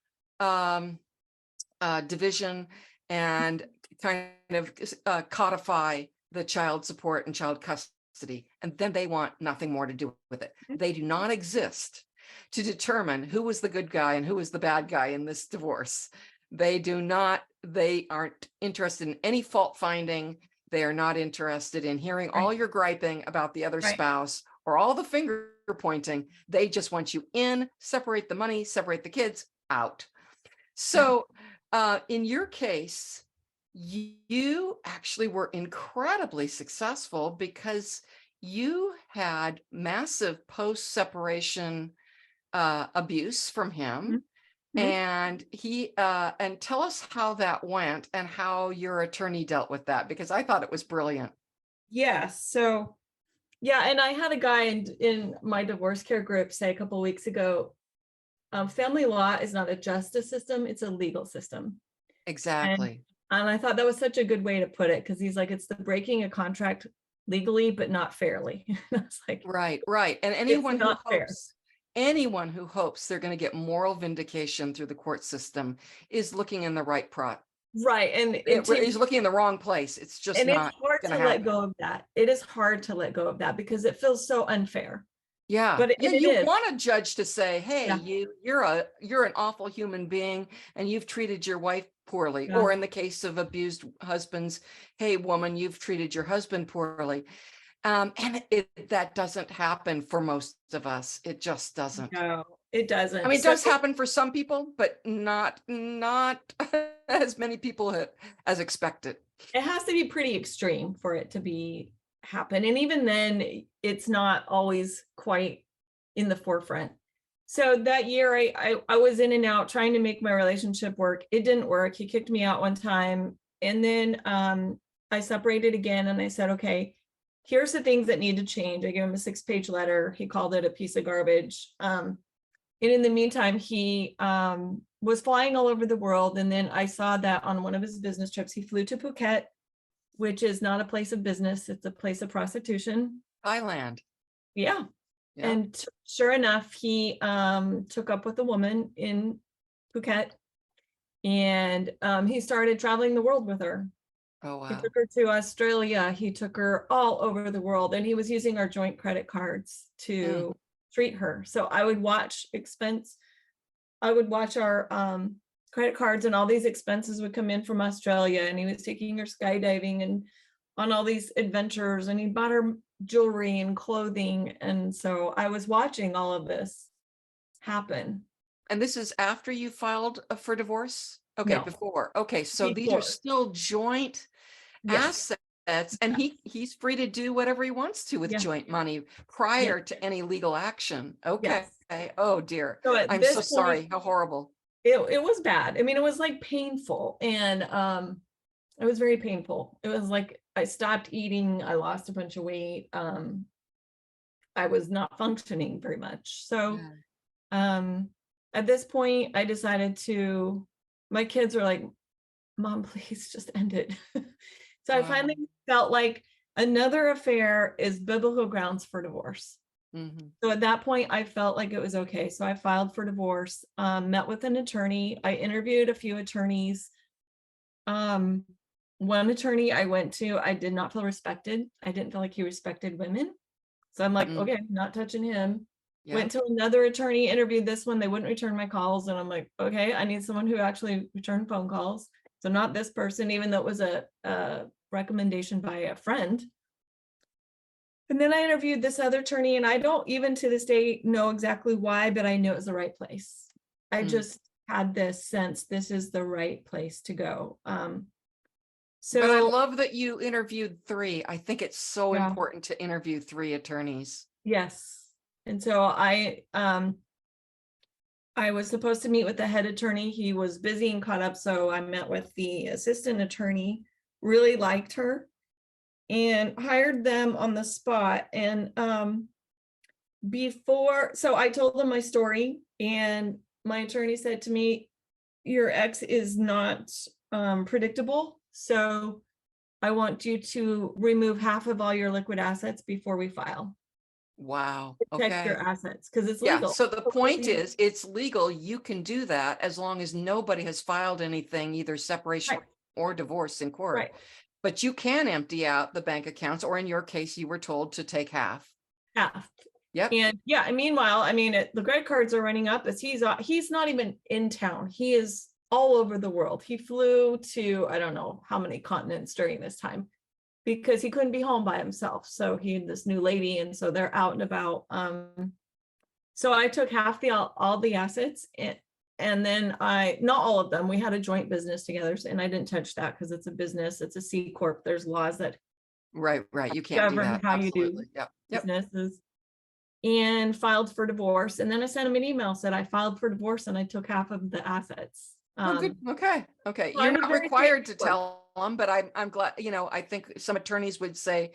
S1: division, and kind of codify the child support and child custody. And then they want nothing more to do with it. They do not exist to determine who was the good guy and who was the bad guy in this divorce. They aren't interested in any fault finding. They are not interested in hearing all your griping about the other spouse or all the finger pointing. They just want you in, separate the money, separate the kids, out. So in your case, you actually were incredibly successful because you had massive post-separation abuse from him. And and tell us how that went and how your attorney dealt with that, because I thought it was brilliant.
S2: Yeah. So, yeah. And I had a guy in my divorce care group say a couple of weeks ago, family law is not a justice system, it's a legal system.
S1: Exactly.
S2: And I thought that was such a good way to put it, because he's like, it's the breaking a contract legally, but not fairly. It's like,
S1: right. And anyone who hopes they're going to get moral vindication through the court system is looking in the right
S2: Right.
S1: He's looking in the wrong place. It's just
S2: And it's
S1: not
S2: hard
S1: going
S2: to
S1: to
S2: let
S1: happen.
S2: go of that. It is hard to let go of that because it feels so unfair.
S1: Yeah.
S2: But
S1: Yeah.
S2: it
S1: You
S2: is.
S1: want a judge to say, hey,
S2: Yeah.
S1: you're an awful human being and you've treated your wife poorly.
S2: Yeah.
S1: Or in the case of abused husbands, hey, woman, you've treated your husband poorly. And that doesn't happen for most of us. It just doesn't.
S2: No, it
S1: I
S2: doesn't.
S1: mean, it
S2: So
S1: does happen for some people, but not as many people as expected.
S2: it has to be pretty extreme for it to happen. And even then, it's not always quite in the forefront. So that year I was in and out trying to make my relationship work. It didn't work. He kicked me out one time. And then I separated again and I said, okay, here's the things that need to change. I gave him a 6-page letter. He called it a piece of garbage. And in the meantime, he was flying all over the world. And then I saw that on one of his business trips, he flew to Phuket, which is not a place of business. It's a place of prostitution.
S1: Thailand.
S2: Yeah.
S1: Yeah.
S2: And sure enough, he took up with a woman in Phuket and he started traveling the world with her.
S1: Oh,
S2: He
S1: wow.
S2: took her to Australia. He took her all over the world and he was using our joint credit cards to treat her. So I would watch our credit cards and all these expenses would come in from Australia and he was taking her skydiving and on all these adventures and he bought her jewelry and clothing. And so I was watching all of this happen.
S1: And this is after you filed for divorce? Okay,
S2: No,
S1: before. Okay, so these are
S2: before.
S1: still joint
S2: Yes.
S1: assets, and he's free to do whatever he wants to with
S2: Yeah.
S1: joint money prior to any legal action. Okay.
S2: Yes.
S1: Oh dear.
S2: So at
S1: I'm
S2: this
S1: so
S2: point,
S1: sorry. How horrible.
S2: it was bad. I mean, it was like painful and it was very painful. It was like I stopped eating, I lost a bunch of weight. I was not functioning very much. So at this point I decided my kids were like, Mom, please just end it. So I finally felt like another affair is biblical grounds for divorce. So at that point, I felt like it was okay. So I filed for divorce, met with an attorney. I interviewed a few attorneys. One attorney I went to, I did not feel respected. I didn't feel like he respected women. So I'm like, okay, not touching him.
S1: Yeah.
S2: Went to another attorney, interviewed this one. They wouldn't return my calls. And I'm like, okay, I need someone who actually returned phone calls. So not this person, even though it was a recommendation by a friend. And then I interviewed this other attorney, and I don't even to this day know exactly why, but I know it was the right place. I just had this sense this is the right place to go.
S1: But I love that you interviewed 3. I think it's so
S2: Yeah.
S1: important to interview 3 attorneys.
S2: Yes. And so I was supposed to meet with the head attorney. He was busy and caught up. So I met with the assistant attorney, really liked her and hired them on the spot. And so I told them my story and my attorney said to me, your ex is not predictable. So I want you to remove half of all your liquid assets before we file.
S1: Wow.
S2: Protect your
S1: Okay.
S2: assets because it's legal.
S1: Yeah. So the point is, it's legal. You can do that as long as nobody has filed anything, either separation or divorce in court.
S2: Right.
S1: But you can empty out the bank accounts, or in your case, you were told to take half.
S2: Half.
S1: Yep.
S2: And yeah, and meanwhile, I mean, the credit cards are running up as he's not even in town. He is all over the world. He flew to, I don't know how many continents during this time because he couldn't be home by himself. So he had this new lady, and so they're out and about. So I took half all the assets, and then not all of them. We had a joint business together, and I didn't touch that because it's a business. It's a C corp. There's laws that
S1: right. You can't do
S2: govern
S1: that.
S2: how
S1: Absolutely.
S2: you do
S1: Yep.
S2: businesses. And filed for divorce. And then I sent him an email, said I filed for divorce and I took half of the assets.
S1: Oh, good. Okay.
S2: So
S1: You're not required to tell them, but I'm glad, I think some attorneys would say,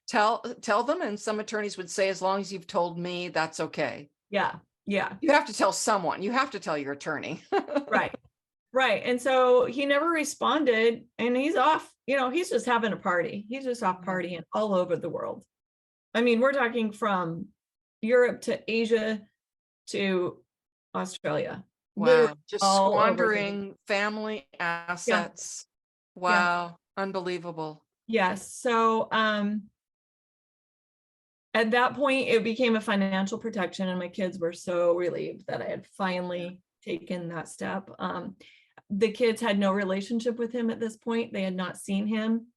S1: tell them. And some attorneys would say, as long as you've told me, that's okay.
S2: Yeah.
S1: You have to tell someone. You have to tell your attorney.
S2: Right. And so he never responded and he's off, he's just having a party. He's just off partying all over the world. I mean, we're talking from Europe to Asia to Australia. literally
S1: Wow. Just
S2: all over the
S1: squandering family
S2: yeah,
S1: assets.
S2: yeah,
S1: Wow. Unbelievable.
S2: yes. So, at that point, it became a financial protection, and my kids were so relieved that I had
S1: Yeah.
S2: finally taken that step. The kids had no relationship with him at this point. They had not seen him.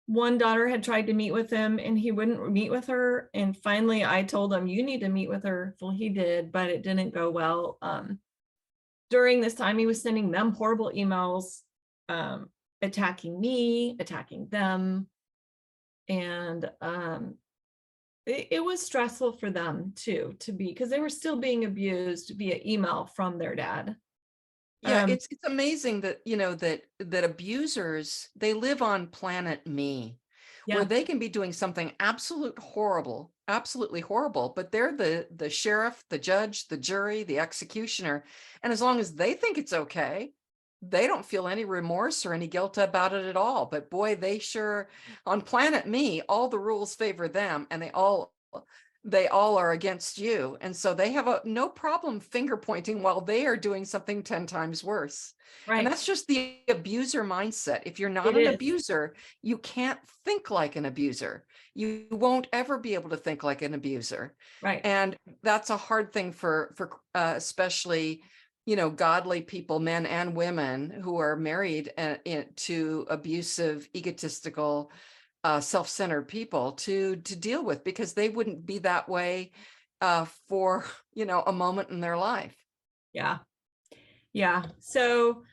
S2: One daughter had tried to meet with him and he wouldn't meet with her. And finally, I told him, you need to meet with her. Well, he did, but it didn't go well. During this time, he was sending them horrible emails, attacking me, attacking them. And it was stressful for them too, because they were still being abused via email from their dad.
S1: Yeah,
S2: Um,
S1: it's amazing that, that abusers, they live on planet me, where
S2: yeah,
S1: they can be doing something absolutely horrible, but they're the sheriff, the judge, the jury, the executioner, and as long as they think it's okay, they don't feel any remorse or any guilt about it at all. But boy, they sure, on planet me, all the rules favor them, and they all are against you. And so they have no problem finger pointing while they are doing something 10 times worse. And
S2: right.
S1: that's just the abuser mindset. If you're not
S2: It
S1: an
S2: is.
S1: abuser, you can't think like an abuser. You won't ever be able to think like an abuser.
S2: Right.
S1: And that's a hard thing for especially, godly people, men and women who are married to abusive, egotistical, self-centered people to deal with, because they wouldn't be that way for a moment in their life.
S2: Yeah. Yeah. So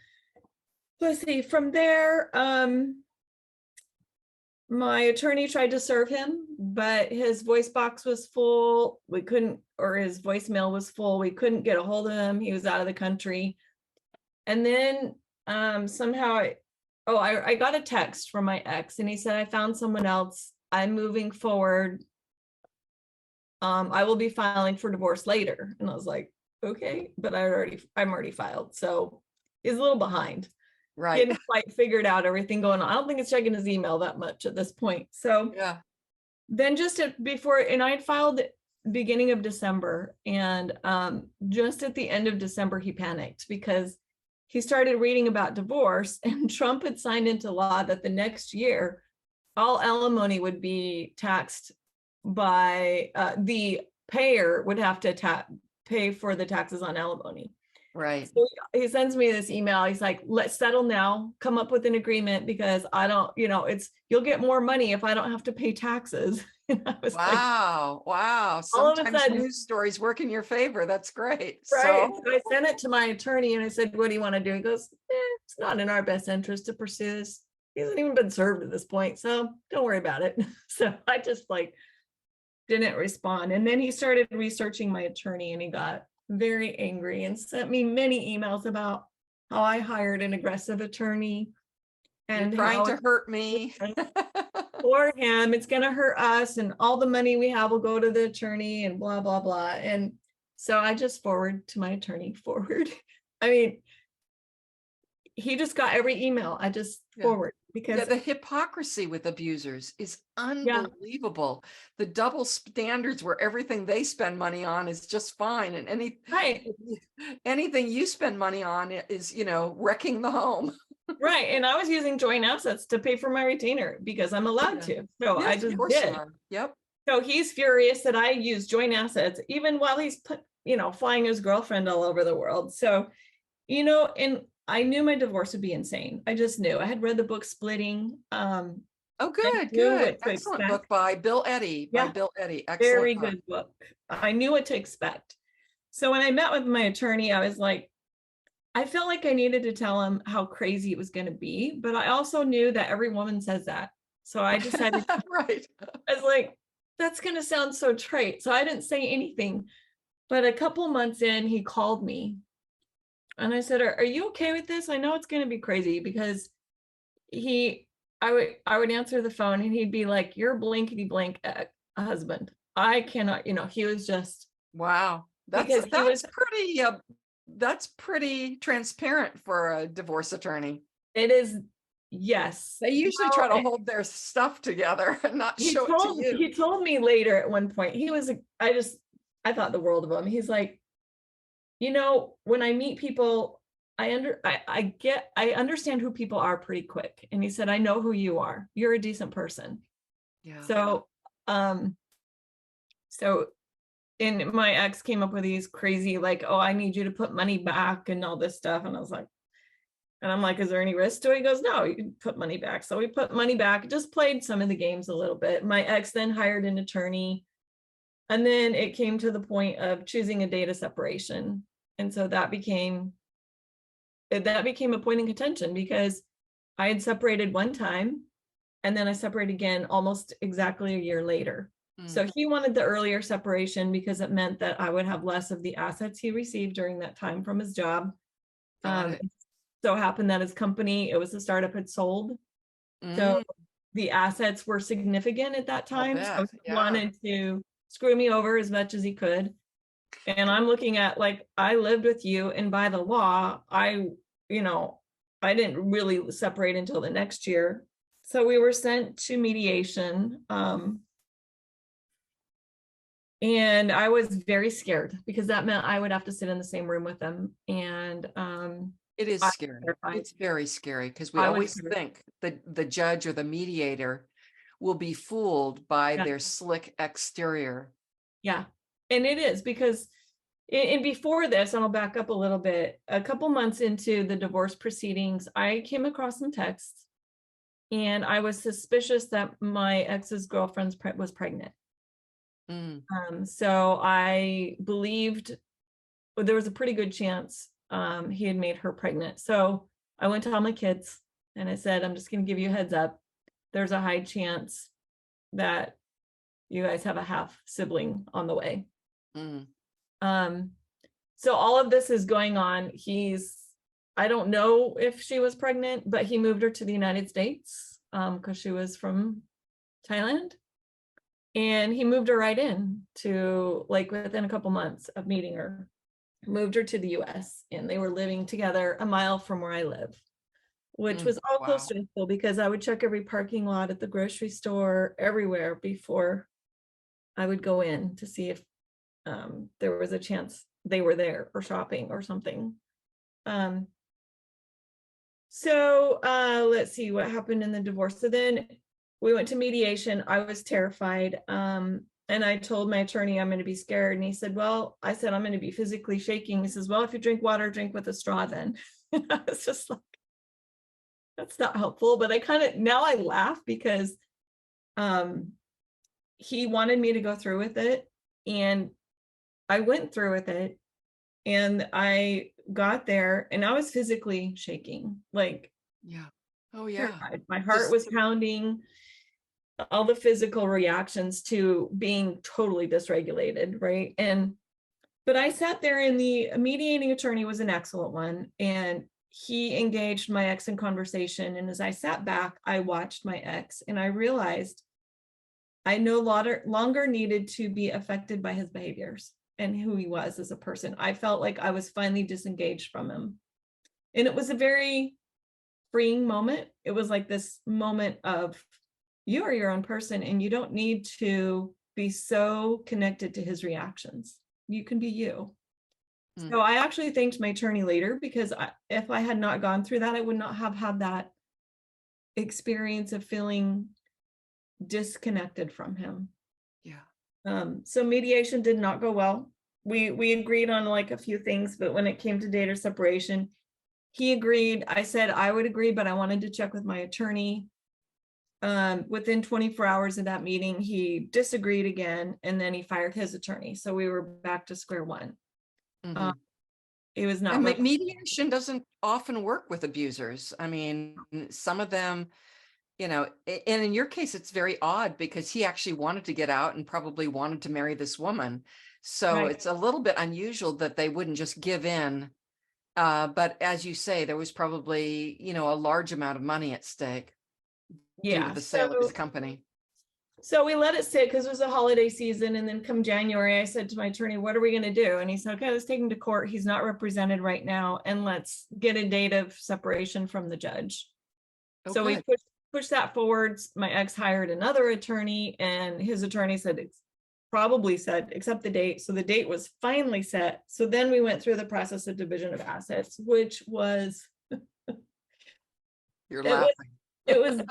S2: let's see. From there, my attorney tried to serve him, but his voice box was full. We couldn't, or his voicemail was full. We couldn't get a hold of him. He was out of the country. And then somehow I got a text from my ex and he said, I found someone else. I'm moving forward. I will be filing for divorce later. And I was like, okay, but I'm already filed. So he's a little behind. He
S1: Right.
S2: hadn't quite figured out everything going on. I don't think it's checking his email that much at this point. So
S1: Yeah.
S2: then before, and I had filed beginning of December, and just at the end of December, he panicked because he started reading about divorce, and Trump had signed into law that the next year, all alimony would be taxed by the payer would have to pay for the taxes on alimony.
S1: Right.
S2: So he sends me this email. He's like, let's settle now, come up with an agreement, because I don't, you'll get more money if I don't have to pay taxes. And I was like,
S1: Wow.
S2: all of a
S1: Sometimes
S2: sudden,
S1: news stories work in your favor. That's great.
S2: right.
S1: So
S2: So I sent it to my attorney and I said, what do you want to do? He goes, it's not in our best interest to pursue this. He hasn't even been served at this point. So don't worry about it. So I just didn't respond. And then he started researching my attorney and he got very angry and sent me many emails about how I hired an aggressive attorney
S1: you're
S2: and
S1: trying
S2: how
S1: to hurt me.
S2: for him, it's going to hurt us, and all the money we have will go to the attorney and blah, blah, blah. And so I just forward to my attorney forward. I mean, he just got every email. I just forward because
S1: The hypocrisy with abusers is
S2: yeah,
S1: unbelievable. The double standards where everything they spend money on is just fine, and
S2: right.
S1: anything you spend money on is, wrecking the home.
S2: Right. And I was using joint assets to pay for my retainer because I'm allowed to. So I
S1: Yes, of
S2: just
S1: course you
S2: did.
S1: are. Yep.
S2: So he's furious that I use joint assets, even while he's flying his girlfriend all over the world. So, and I knew my divorce would be insane. I just knew. I had read the book Splitting.
S1: Oh,
S2: I
S1: good,
S2: knew
S1: good.
S2: what to
S1: Excellent book
S2: expect.
S1: by Bill Eddy.
S2: Yeah,
S1: Excellent
S2: very
S1: book.
S2: good book. I knew what to expect. So when I met with my attorney, I was like, I felt like I needed to tell him how crazy it was going to be, but I also knew that every woman says that. So I decided,
S1: Right.
S2: I was like, that's going to sound so trite. So I didn't say anything. But a couple months in, he called me and I said, are you okay with this? I know it's going to be crazy because I would answer the phone and he'd be like, you're blankety blank husband. I cannot, he was just,
S1: Wow. That's
S2: because he was,
S1: that's pretty transparent for a divorce attorney.
S2: it is, yes.
S1: They usually try to hold their stuff together and not show it to you.
S2: He told me later at one point, I thought the world of him. He's like, When I meet people, I understand who people are pretty quick. And he said, I know who you are. You're a decent person.
S1: Yeah.
S2: So, um, so and my ex came up with these crazy, like, oh, I need you to put money back and all this stuff. And I was like, and I'm like, is there any risk to it? He goes, no, you can put money back. So we put money back, just played some of the games a little bit. My ex then hired an attorney. And then it came to the point of choosing a date of separation. And so that became a point in contention because I had separated one time and then I separated again almost exactly a year later. So he wanted the earlier separation because it meant that I would have less of the assets he received during that time from his job. It so happened that his company, it was a startup, had sold. So the assets were significant at that time. So he wanted to screw me over as much as he could. And I'm looking at, like, I lived with you, and by the law, I didn't really separate until the next year. So we were sent to mediation. And I was very scared because that meant I would have to sit in the same room with him. And
S1: it is scary. It's very scary because we always think that the judge or the mediator will be fooled by their slick exterior.
S2: Yeah. And it is, because and before this, and I'll back up a little bit, a couple months into the divorce proceedings, I came across some texts and I was suspicious that my ex's girlfriend was pregnant. So I believed there was a pretty good chance he had made her pregnant. So I went to all my kids and I said, I'm just going to give you a heads up. There's a high chance that you guys have a half sibling on the way. So all of this is going on. I don't know if she was pregnant, but he moved her to the United States because she was from Thailand. And he moved her right in to, like, within a couple months of meeting her, moved her to the US, and they were living together a mile from where I live, which was all close to school because I would check every parking lot at the grocery store, everywhere, before I would go in to see if there was a chance they were there or shopping or something. So let's see what happened in the divorce. So then we went to mediation. I was terrified. And I told my attorney, I'm going to be scared. And he said, well, I said, I'm going to be physically shaking. He says, well, if you drink water, drink with a straw then. And I was just like, that's not helpful. But now I laugh because he wanted me to go through with it. And I went through with it. And I got there and I was physically shaking. Like,
S1: yeah. Oh, yeah.
S2: Terrified. My heart was pounding, all the physical reactions to being totally dysregulated, right? But I sat there, and the mediating attorney was an excellent one, and he engaged my ex in conversation. And as I sat back, I watched my ex, and I realized I no longer needed to be affected by his behaviors and who he was as a person. I felt like I was finally disengaged from him. And it was a very freeing moment. It was like this moment of, you are your own person and you don't need to be so connected to his reactions. You can be you. So I actually thanked my attorney later, because if I had not gone through that, I would not have had that experience of feeling disconnected from him.
S1: Yeah.
S2: So mediation did not go well. We agreed on like a few things, but when it came to date or separation, he agreed. I said I would agree, but I wanted to check with my attorney. Within 24 hours of that meeting, he disagreed again, and then he fired his attorney. So we were back to square one. It was not.
S1: And mediation doesn't often work with abusers. I mean, some of them, and in your case, it's very odd because he actually wanted to get out and probably wanted to marry this woman. So it's a little bit unusual that they wouldn't just give in. But as you say, there was probably, a large amount of money at stake. Due to the sale of his company.
S2: So we let it sit because it was a holiday season. And then come January, I said to my attorney, what are we going to do? And he said, okay, let's take him to court. He's not represented right now. And let's get a date of separation from the judge. So we pushed that forward. My ex hired another attorney, and his attorney said it's probably said, accept the date. So the date was finally set. So then we went through the process of division of assets, which was,
S1: You're
S2: it was,
S1: laughing.
S2: it was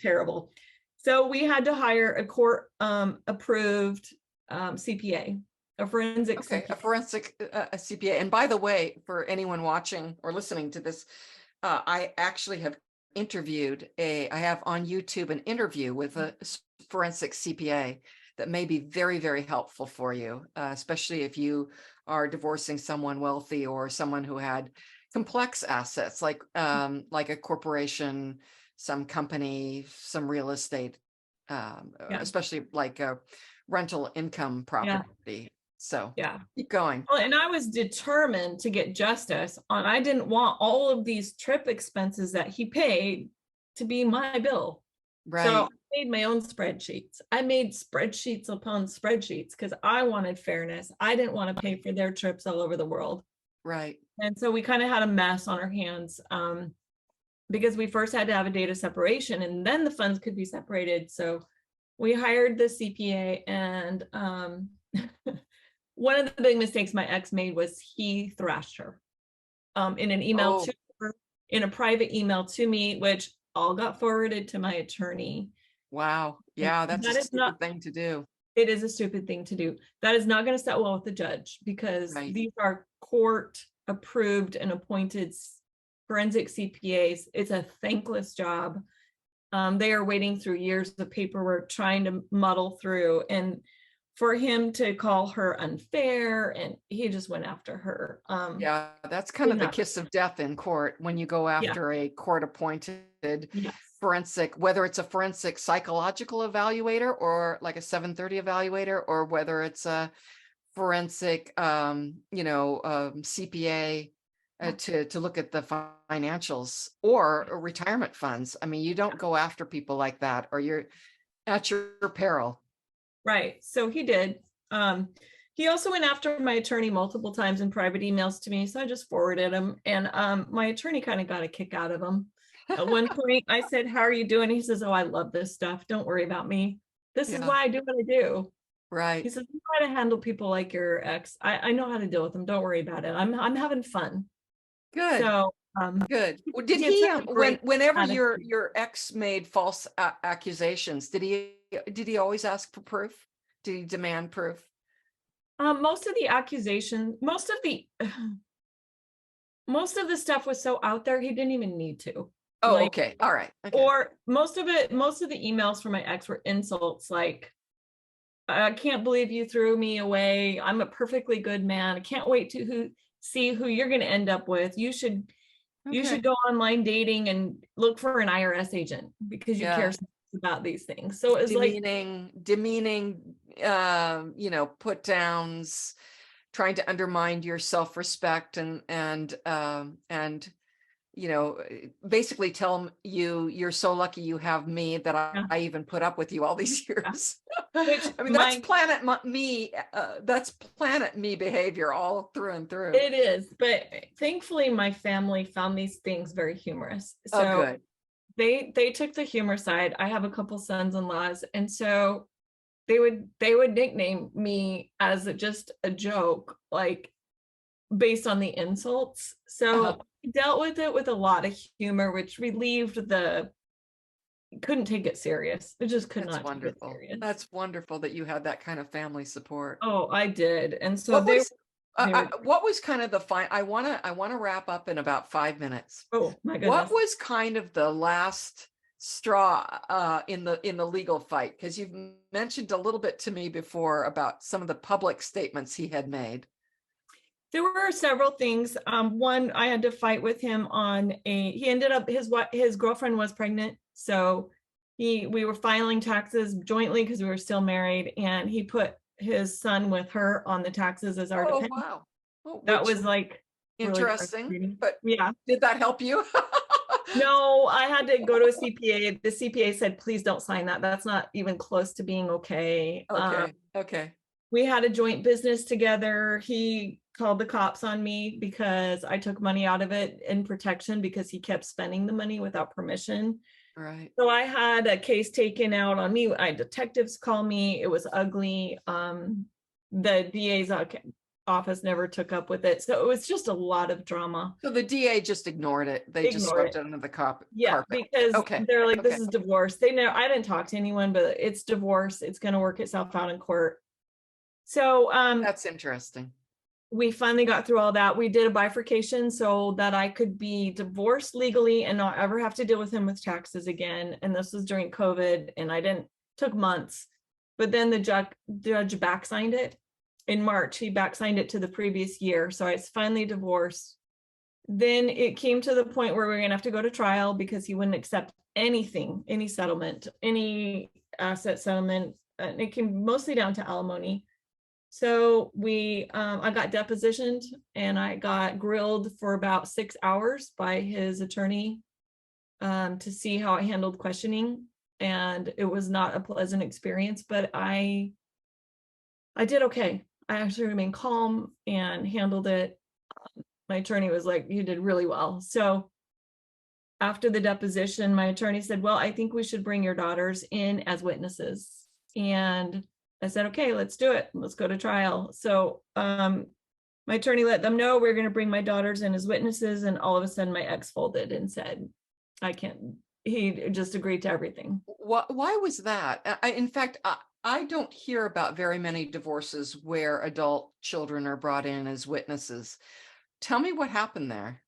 S2: terrible. So we had to hire a court approved CPA, a forensic
S1: Okay,
S2: CPA.
S1: a forensic a CPA. And by the way, for anyone watching or listening to this, I actually have I have on YouTube an interview with a forensic CPA that may be very, very helpful for you, especially if you are divorcing someone wealthy or someone who had complex assets like a corporation, some company, some real estate, especially like a rental income property. So
S2: Yeah.
S1: keep going.
S2: Well, and I was determined to get justice on, I didn't want all of these trip expenses that he paid to be my bill.
S1: Right.
S2: So I made my own spreadsheets. I made spreadsheets upon spreadsheets because I wanted fairness. I didn't want to pay for their trips all over the world.
S1: Right.
S2: And so we kind of had a mess on our hands because we first had to have a data separation and then the funds could be separated. So we hired the CPA, and one of the big mistakes my ex made was he thrashed her in an email to her, in a private email to me, which all got forwarded to my attorney.
S1: Wow. Yeah, that's
S2: that
S1: a
S2: is
S1: stupid
S2: not
S1: thing to do.
S2: It is a stupid thing to do. That is not going to set well with the judge because
S1: Right.
S2: these are court approved and appointed forensic CPAs. It's a thankless job. They are wading through years of paperwork, trying to muddle through, and for him to call her unfair, and he just went after her.
S1: Yeah, that's kind of the kiss of death in court when you go after a court appointed forensic, whether it's a forensic psychological evaluator or like a 730 evaluator, or whether it's a forensic, CPA to look at the financials or retirement funds. I mean, you don't go after people like that, or you're at your peril.
S2: Right. So he did. He also went after my attorney multiple times in private emails to me. So I just forwarded him. And my attorney kind of got a kick out of him. At one point I said, "How are you doing?" He says, "Oh, I love this stuff. Don't worry about me. This is why I do what I do."
S1: Right.
S2: He says, "You try to handle people like your ex. I know how to deal with them. Don't worry about it. I'm having fun."
S1: Good.
S2: So
S1: good. Did he whenever your ex made false accusations, did he always ask for proof? Did he demand proof?
S2: Most of the accusations, most of the stuff was so out there, he didn't even need to.
S1: Oh, okay. All right. Okay.
S2: Or most of the emails from my ex were insults like, "I can't believe you threw me away. I'm a perfectly good man. I can't wait to see who you're going to end up with. You should go online dating and look for an IRS agent because you care so much about these things." So it's
S1: demeaning, put downs, trying to undermine your self-respect and basically tell them you're so lucky you have me that I even put up with you all these years. Which, I mean, that's planet me behavior all through and through.
S2: It is, but thankfully my family found these things very humorous. So
S1: good.
S2: They took the humor side. I have a couple sons-in-laws, and so they would nickname me as just a joke, like based on the insults. So I dealt with it with a lot of humor, which relieved couldn't take it serious. It just could not take it serious.
S1: That's wonderful that you had that kind of family support.
S2: Oh, I did. And so
S1: what was kind of the I want to wrap up in about 5 minutes.
S2: Oh my goodness.
S1: What was kind of the last straw in the legal fight? Because you've mentioned a little bit to me before about some of the public statements he had made.
S2: There were several things. One, I had to fight with him on he ended up, his girlfriend was pregnant. So we were filing taxes jointly because we were still married, and he put his son with her on the taxes as our dependent.
S1: Wow.
S2: That was like
S1: interesting.
S2: Really,
S1: but
S2: yeah.
S1: Did that help you?
S2: No, I had to go to a CPA. The CPA said, "Please don't sign that. That's not even close to being okay."
S1: Okay.
S2: We had a joint business together. He called the cops on me because I took money out of it in protection because he kept spending the money without permission.
S1: Right.
S2: So I had a case taken out on me. I had detectives call me. It was ugly. The DA's office never took up with it. So it was just a lot of drama.
S1: So the DA just ignored it. They just
S2: Ignored
S1: swept
S2: it.
S1: it under the
S2: Yeah,
S1: carpet.
S2: because
S1: Okay.
S2: they're like,
S1: Okay.
S2: this is divorce. They know I didn't talk to anyone, but it's divorce. It's going to work itself out in court. So
S1: That's interesting.
S2: we finally got through all that. We did a bifurcation so that I could be divorced legally and not ever have to deal with him with taxes again. And this was during COVID, and I didn't, took months. But then the judge back signed it in March. He back signed it to the previous year. So I was finally divorced. Then it came to the point where we were going to have to go to trial because he wouldn't accept anything, any settlement, any asset settlement. And it came mostly down to alimony. So I got depositioned and I got grilled for about 6 hours by his attorney to see how I handled questioning. And it was not a pleasant experience, but I did okay. I actually remained calm and handled it. My attorney was like, you did really well. So after the deposition, my attorney said, well, I think we should bring your daughters in as witnesses. And I said, okay, let's do it. Let's go to trial. So my attorney let them know we're going to bring my daughters in as witnesses. And all of a sudden my ex folded and said, I can't, he just agreed to everything.
S1: Why was that? In fact, I don't hear about very many divorces where adult children are brought in as witnesses. Tell me what happened there.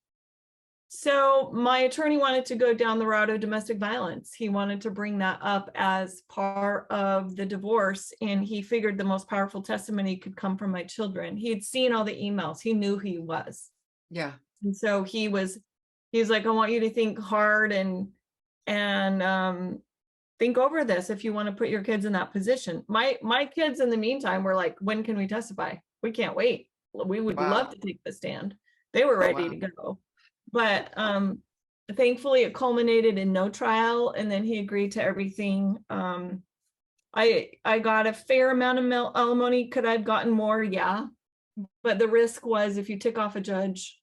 S2: So my attorney wanted to go down the route of domestic violence. He wanted to bring that up as part of the divorce. And he figured the most powerful testimony could come from my children. He had seen all the emails. He knew who he was.
S1: Yeah.
S2: And so he was like, I want you to think hard and think over this if you want to put your kids in that position. My kids in the meantime were like, when can we testify? We can't wait. We would love to take the stand. They were ready to go. But thankfully it culminated in no trial, and then he agreed to everything. I got a fair amount of alimony. Could I have gotten more? Yeah. But the risk was if you tick off a judge,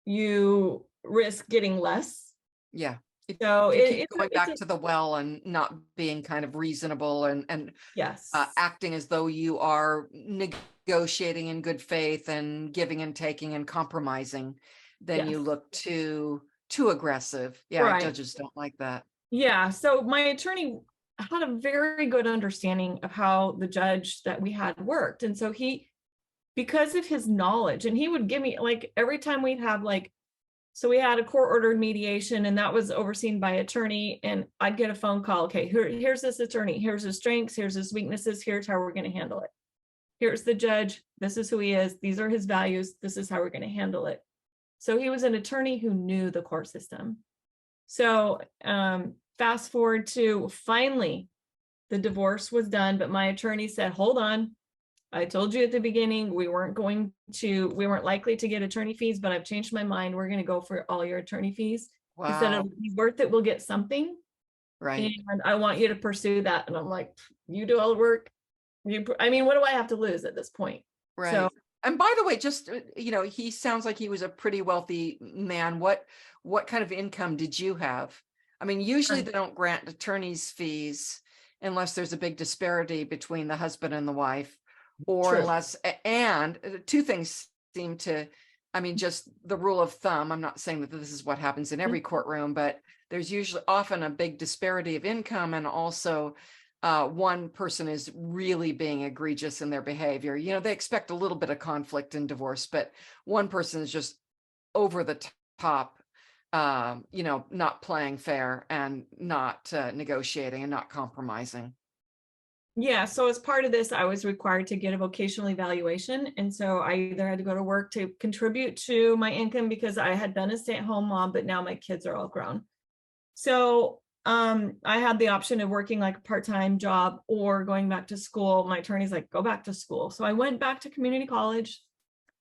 S2: you risk getting less.
S1: Yeah.
S2: So
S1: it's going back to the well and not being kind of reasonable and
S2: yes,
S1: acting as though you are negotiating in good faith and giving and taking and compromising, then you look too aggressive. Yeah, right. Judges don't like that.
S2: Yeah. So my attorney had a very good understanding of how the judge that we had worked. And so because of his knowledge, and he would give me, like, every time we'd have so we had a court-ordered mediation, and that was overseen by attorney, and I'd get a phone call. Okay, here's this attorney. Here's his strengths. Here's his weaknesses. Here's how we're going to handle it. Here's the judge. This is who he is. These are his values. This is how we're going to handle it. So he was an attorney who knew the court system. So fast forward to finally, the divorce was done, but my attorney said, hold on. I told you at the beginning, we weren't likely to get attorney fees, but I've changed my mind. We're going to go for all your attorney fees.
S1: Wow.
S2: He said, it'll be worth it. We'll get something.
S1: Right.
S2: And I want you to pursue that. And I'm like, you do all the work. What do I have to lose at this point?
S1: Right.
S2: So,
S1: and by the way, just, he sounds like he was a pretty wealthy man. What kind of income did you have? I mean, usually they don't grant attorney's fees unless there's a big disparity between the husband and the wife. Or true. Unless, and two things seem to, just the rule of thumb. I'm not saying that this is what happens in every courtroom, but there's usually often a big disparity of income, and also one person is really being egregious in their behavior. They expect a little bit of conflict in divorce, but one person is just over the top, not playing fair and not negotiating and not compromising.
S2: Yeah. So as part of this, I was required to get a vocational evaluation. And so I either had to go to work to contribute to my income because I had been a stay-at-home mom, but now my kids are all grown. So I had the option of working like a part-time job or going back to school. My attorney's like, go back to school. So I went back to community college.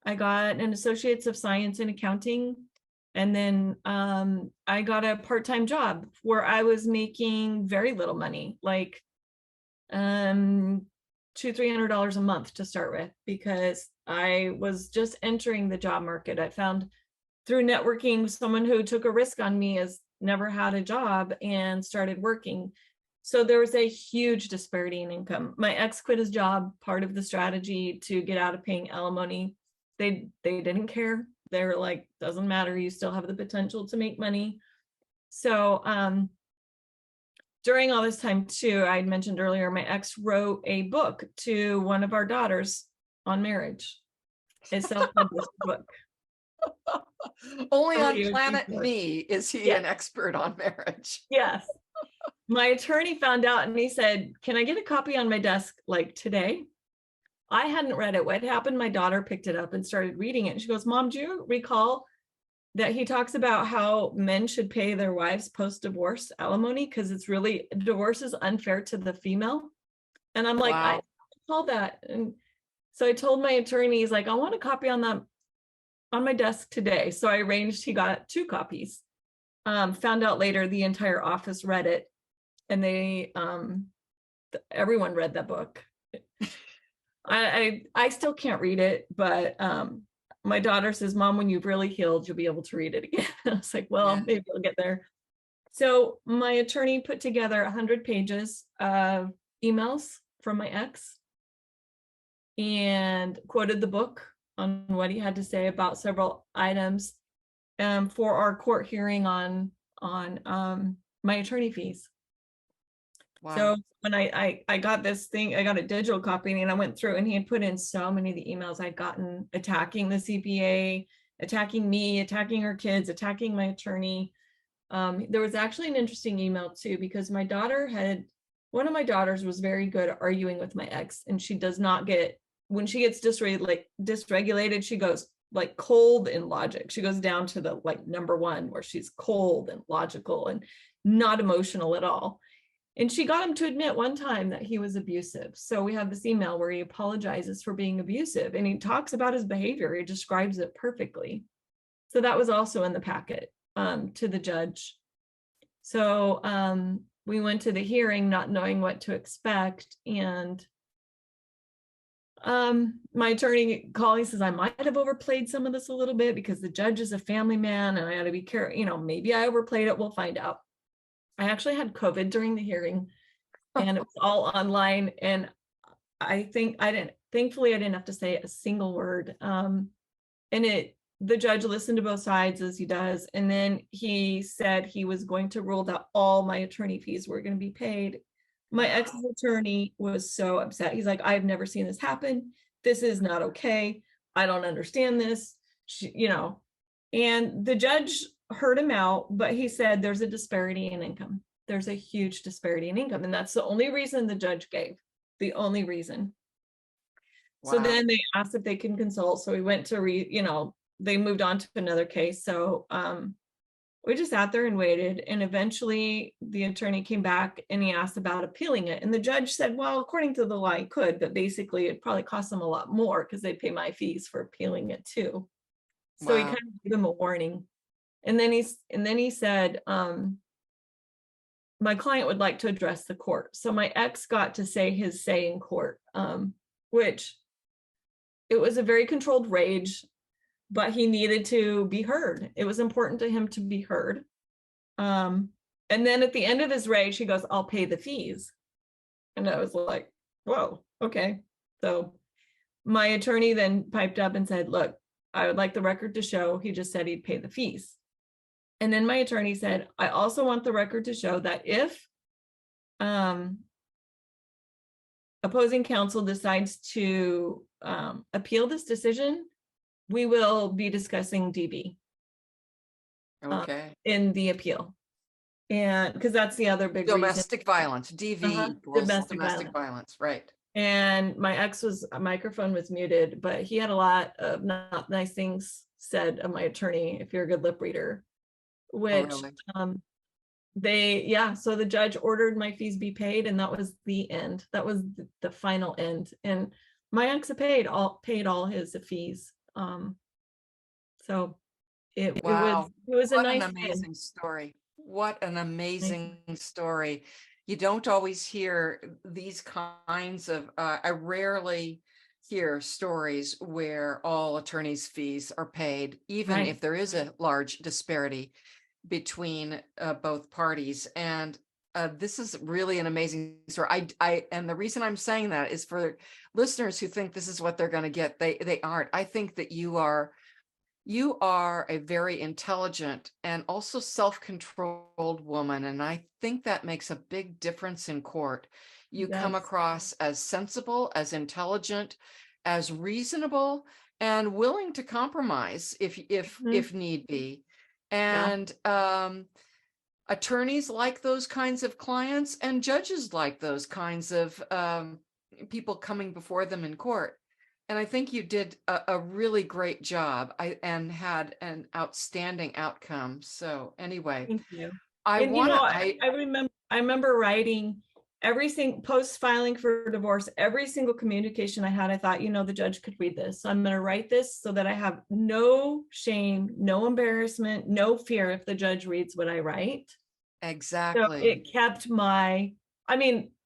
S2: I got an Associates of Science in Accounting. And then I got a part-time job where I was making very little money, like $200-300 a month to start with, because I was just entering the job market. I found through networking someone who took a risk on me as never had a job and started working. So there was a huge disparity in income. My ex quit his job, part of the strategy to get out of paying alimony. They didn't care. They were like, doesn't matter, you still have the potential to make money. So during all this time too, I mentioned earlier, my ex wrote a book to one of our daughters on marriage. A self-published book.
S1: Only on
S2: Earlier
S1: planet
S2: before.
S1: Me is he
S2: Yes.
S1: an expert on marriage.
S2: Yes. My attorney found out and he said, can I get a copy on my desk like today? I hadn't read it. What happened? My daughter picked it up and started reading it. And she goes, Mom, do you recall that he talks about how men should pay their wives post-divorce alimony? Because it's really, divorce is unfair to the female. And I'm like,
S1: Wow.
S2: I recall that. And so I told my attorney, he's like, I want a copy on that on my desk today. So I arranged, he got 2 copies. Found out later the entire office read it, and they everyone read that book. I still can't read it, but my daughter says, Mom, when you've really healed, you'll be able to read it again. I was like, well,
S1: Yeah.
S2: maybe I'll get there. So my attorney put together 100 pages of emails from my ex and quoted the book on what he had to say about several items for our court hearing on my attorney fees.
S1: Wow.
S2: So when I got this thing, I got a digital copy and I went through and he had put in so many of the emails I'd gotten attacking the CPA, attacking me, attacking her kids, attacking my attorney. There was actually an interesting email too, because one of my daughters was very good at arguing with my ex, and she does not get, when she gets dysregulated, she goes like cold in logic. She goes down to the like number 1 where she's cold and logical and not emotional at all. And she got him to admit one time that he was abusive. So we have this email where he apologizes for being abusive and he talks about his behavior. He describes it perfectly. So that was also in the packet to the judge. So we went to the hearing not knowing what to expect. And my attorney calling says, I might have overplayed some of this a little bit because the judge is a family man and I got to be careful. Maybe I overplayed it. We'll find out. I actually had COVID during the hearing and it was all online. And thankfully I didn't have to say a single word. And the judge listened to both sides as he does. And then he said he was going to rule that all my attorney fees were going to be paid. My ex's attorney was so upset. He's like, I've never seen this happen. This is not okay. I don't understand this, and the judge heard him out, but he said there's a disparity in income. There's a huge disparity in income. And that's the only reason the judge gave, the only reason. Wow. So then they asked if they can consult. So we went to they moved on to another case. So we just sat there and waited. And eventually the attorney came back and he asked about appealing it. And the judge said, well, according to the law, he could, but basically it probably cost them a lot more because they pay my fees for appealing it too. So he kind of gave them a warning. And then he said, my client would like to address the court. So my ex got to say his say in court, which it was a very controlled rage, but he needed to be heard. It was important to him to be heard. And then at the end of his rage, he goes, I'll pay the fees. And I was like, whoa, okay. So my attorney then piped up and said, look, I would like the record to show he just said he'd pay the fees. And then my attorney said, I also want the record to show that if opposing counsel decides to appeal this decision, we will be discussing DV in the appeal. And because that's the other big
S1: domestic
S2: reason.
S1: Violence, DV equals domestic violence, right?
S2: And my ex's microphone was muted, but he had a lot of not nice things said of my attorney, if you're a good lip reader, which so the judge ordered my fees be paid, and that was the end. That was the final end. And my ex paid all his fees. So it was a nice,
S1: an amazing story. What an amazing story. You don't always hear these kinds of, I rarely hear stories where all attorneys' fees are paid, even if there is a large disparity. between both parties. And this is really an amazing story. And the reason I'm saying that is for listeners who think this is what they're going to get. They aren't. I think that you are a very intelligent and also self-controlled woman. And I think that makes a big difference in court. You come
S2: Yes.
S1: across as sensible, as intelligent, as reasonable, and willing to compromise if need be.
S2: Yeah.
S1: And attorneys like those kinds of clients, and judges like those kinds of people coming before them in court. And I think you did a really great job and had an outstanding outcome. So anyway,
S2: Thank you.
S1: I
S2: And
S1: want to,
S2: I remember writing every single post filing for divorce, every single communication I had. I thought, the judge could read this. So I'm going to write this so that I have no shame, no embarrassment, no fear if the judge reads what I write. So
S1: exactly.
S2: it kept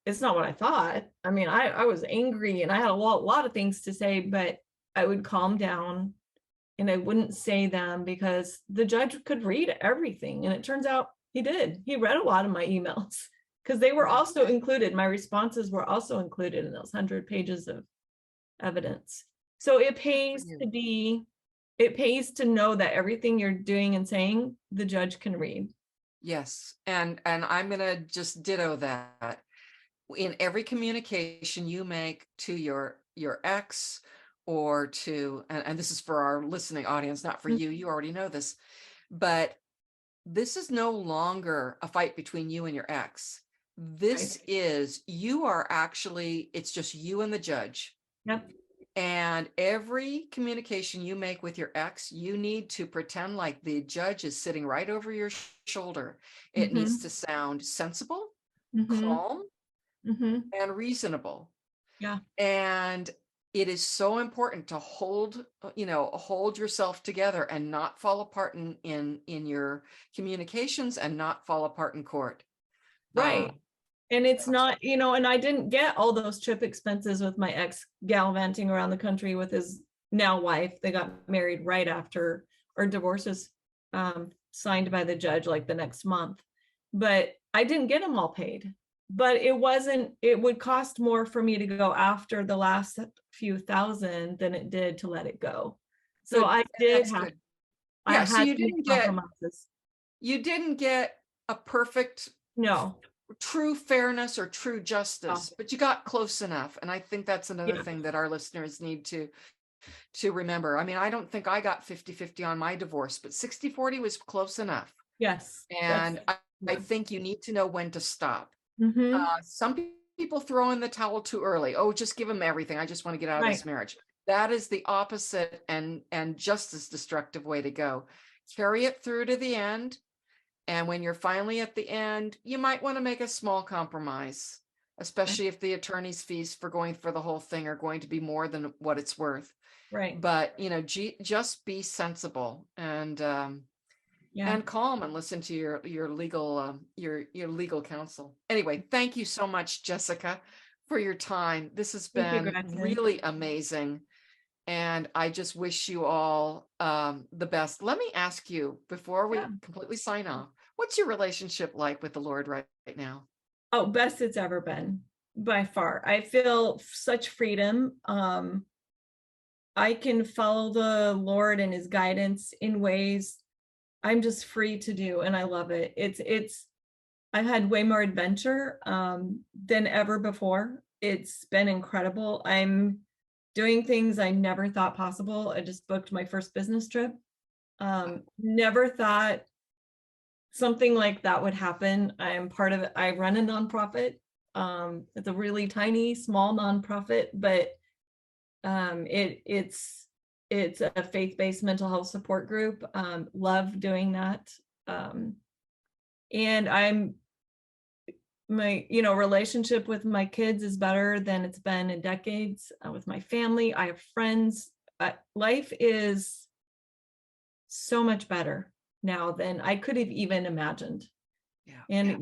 S2: it's not what I thought. I was angry and I had a lot of things to say, but I would calm down and I wouldn't say them because the judge could read everything. And it turns out he did. He read a lot of my emails because they were also included. My responses were also included in those 100 pages of evidence. So it pays to know that everything you're doing and saying, the judge can read.
S1: Yes. And I'm going to just ditto that. In every communication you make to your ex, or to, and this is for our listening audience, not for you, you already know this, but this is no longer a fight between you and your ex. This is, it's just you and the judge.
S2: Yep.
S1: And every communication you make with your ex, you need to pretend like the judge is sitting right over your shoulder. It needs to sound sensible, calm, and reasonable.
S2: Yeah.
S1: And it is so important to hold yourself together and not fall apart in your communications, and not fall apart in court.
S2: Right. And it's not, and I didn't get all those trip expenses with my ex gallivanting around the country with his now wife. They got married right after our divorces signed by the judge like the next month. But I didn't get them all paid. But it would cost more for me to go after the last few thousand than it did to let it go. So I did have,
S1: yeah, so you
S2: didn't
S1: get a perfect,
S2: no,
S1: true fairness or true justice, but you got close enough. And I think that's another thing that our listeners need to remember. I don't think I got 50-50 on my divorce, but 60-40 was close enough.
S2: Yes.
S1: And I think you need to know when to stop.
S2: Mm-hmm.
S1: Some people throw in the towel too early. Oh, just give them everything. I just want to get out of this marriage. That is the opposite and just as destructive way to go. Carry it through to the end. And when you're finally at the end, you might want to make a small compromise, especially if the attorney's fees for going for the whole thing are going to be more than what it's worth.
S2: Right.
S1: But, just be sensible and calm, and listen to your legal counsel. Anyway, thank you so much, Jessica, for your time. This has been really amazing. And I just wish you all the best. Let me ask you, before we completely sign off, what's your relationship like with the Lord right now?
S2: Oh, best it's ever been, by far. I feel such freedom. I can follow the Lord and his guidance in ways I'm just free to do, and I love it. I've had way more adventure than ever before. It's been incredible. I'm doing things I never thought possible. I just booked my first business trip. Never thought something like that would happen. I'm part of it. I run a nonprofit. It's a really tiny, small nonprofit, but it's a faith-based mental health support group. Love doing that. And my relationship with my kids is better than it's been in decades. With my family, I have friends. Life is so much better now than I could have even imagined. And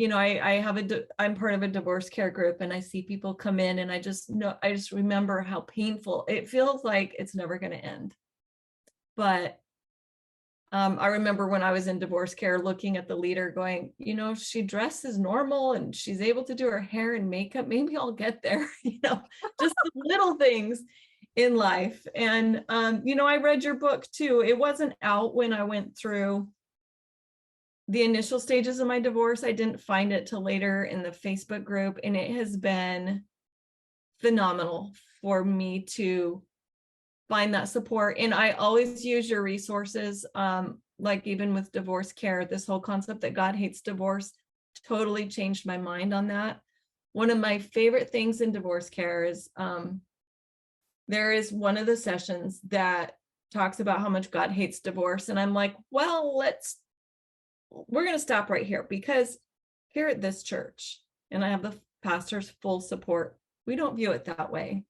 S2: I'm part of a divorce care group, and I see people come in, and I just remember how painful it feels. Like it's never going to end. But I remember when I was in divorce care looking at the leader going, she dresses normal and she's able to do her hair and makeup. Maybe I'll get there, just the little things in life. And, I read your book too. It wasn't out when I went through the initial stages of my divorce. I didn't find it till later in the Facebook group, and it has been phenomenal for me to find that support. And I always use your resources. Like even with divorce care, this whole concept that God hates divorce totally changed my mind on that. One of my favorite things in divorce care is there is one of the sessions that talks about how much God hates divorce. And I'm like, well, we're going to stop right here, because here at this church, and I have the pastor's full support, we don't view it that way.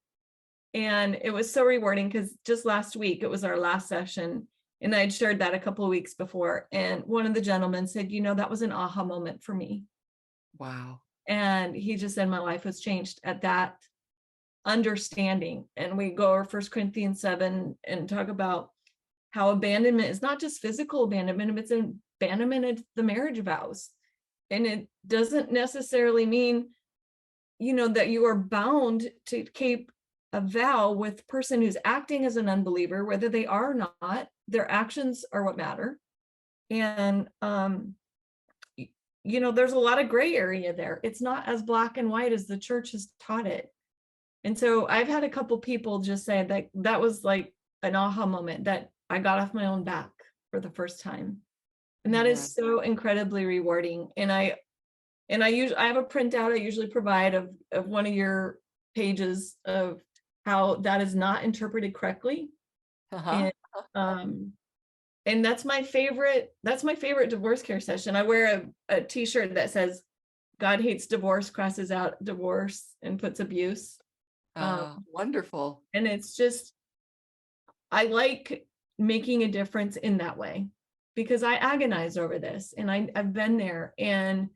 S2: And it was so rewarding, because just last week, it was our last session, and I had shared that a couple of weeks before. And one of the gentlemen said, that was an aha moment for me.
S1: Wow.
S2: And he just said, my life was changed at that understanding. And we go over 1 Corinthians 7 and talk about how abandonment is not just physical abandonment, it's an abandonment of the marriage vows. And it doesn't necessarily mean, that you are bound to keep a vow with a person who's acting as an unbeliever, whether they are or not. Their actions are what matter. And, there's a lot of gray area there. It's not as black and white as the church has taught it. And so I've had a couple people just say that was like an aha moment, that I got off my own back for the first time. And that is so incredibly rewarding. And I have a printout I usually provide of one of your pages of how that is not interpreted correctly.
S1: Uh-huh.
S2: And that's my favorite divorce care session. I wear a t-shirt that says God hates divorce, crosses out divorce, and puts abuse.
S1: Wonderful.
S2: And it's just, I like making a difference in that way, because I agonize over this, and I've been there, and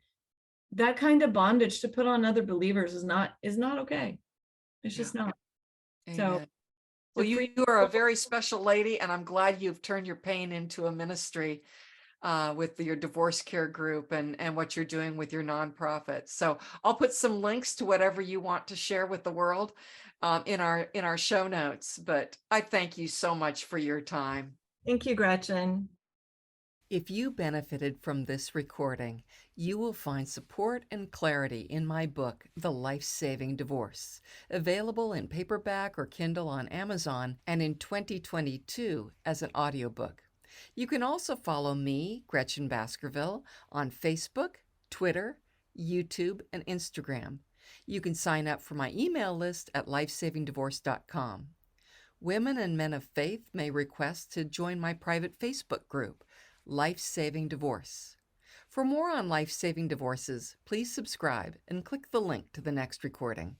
S2: that kind of bondage to put on other believers is not okay. It's just not.
S1: Amen.
S2: So,
S1: well, you are a very special lady, and I'm glad you've turned your pain into a ministry with your divorce care group and what you're doing with your nonprofit. So I'll put some links to whatever you want to share with the world in our show notes. But I thank you so much for your time.
S2: Thank you, Gretchen.
S1: If you benefited from this recording, you will find support and clarity in my book, The Life-Saving Divorce, available in paperback or Kindle on Amazon, and in 2022 as an audiobook. You can also follow me, Gretchen Baskerville, on Facebook, Twitter, YouTube, and Instagram. You can sign up for my email list at lifesavingdivorce.com. Women and men of faith may request to join my private Facebook group, Life-Saving Divorce. For more on life-saving divorces, please subscribe and click the link to the next recording.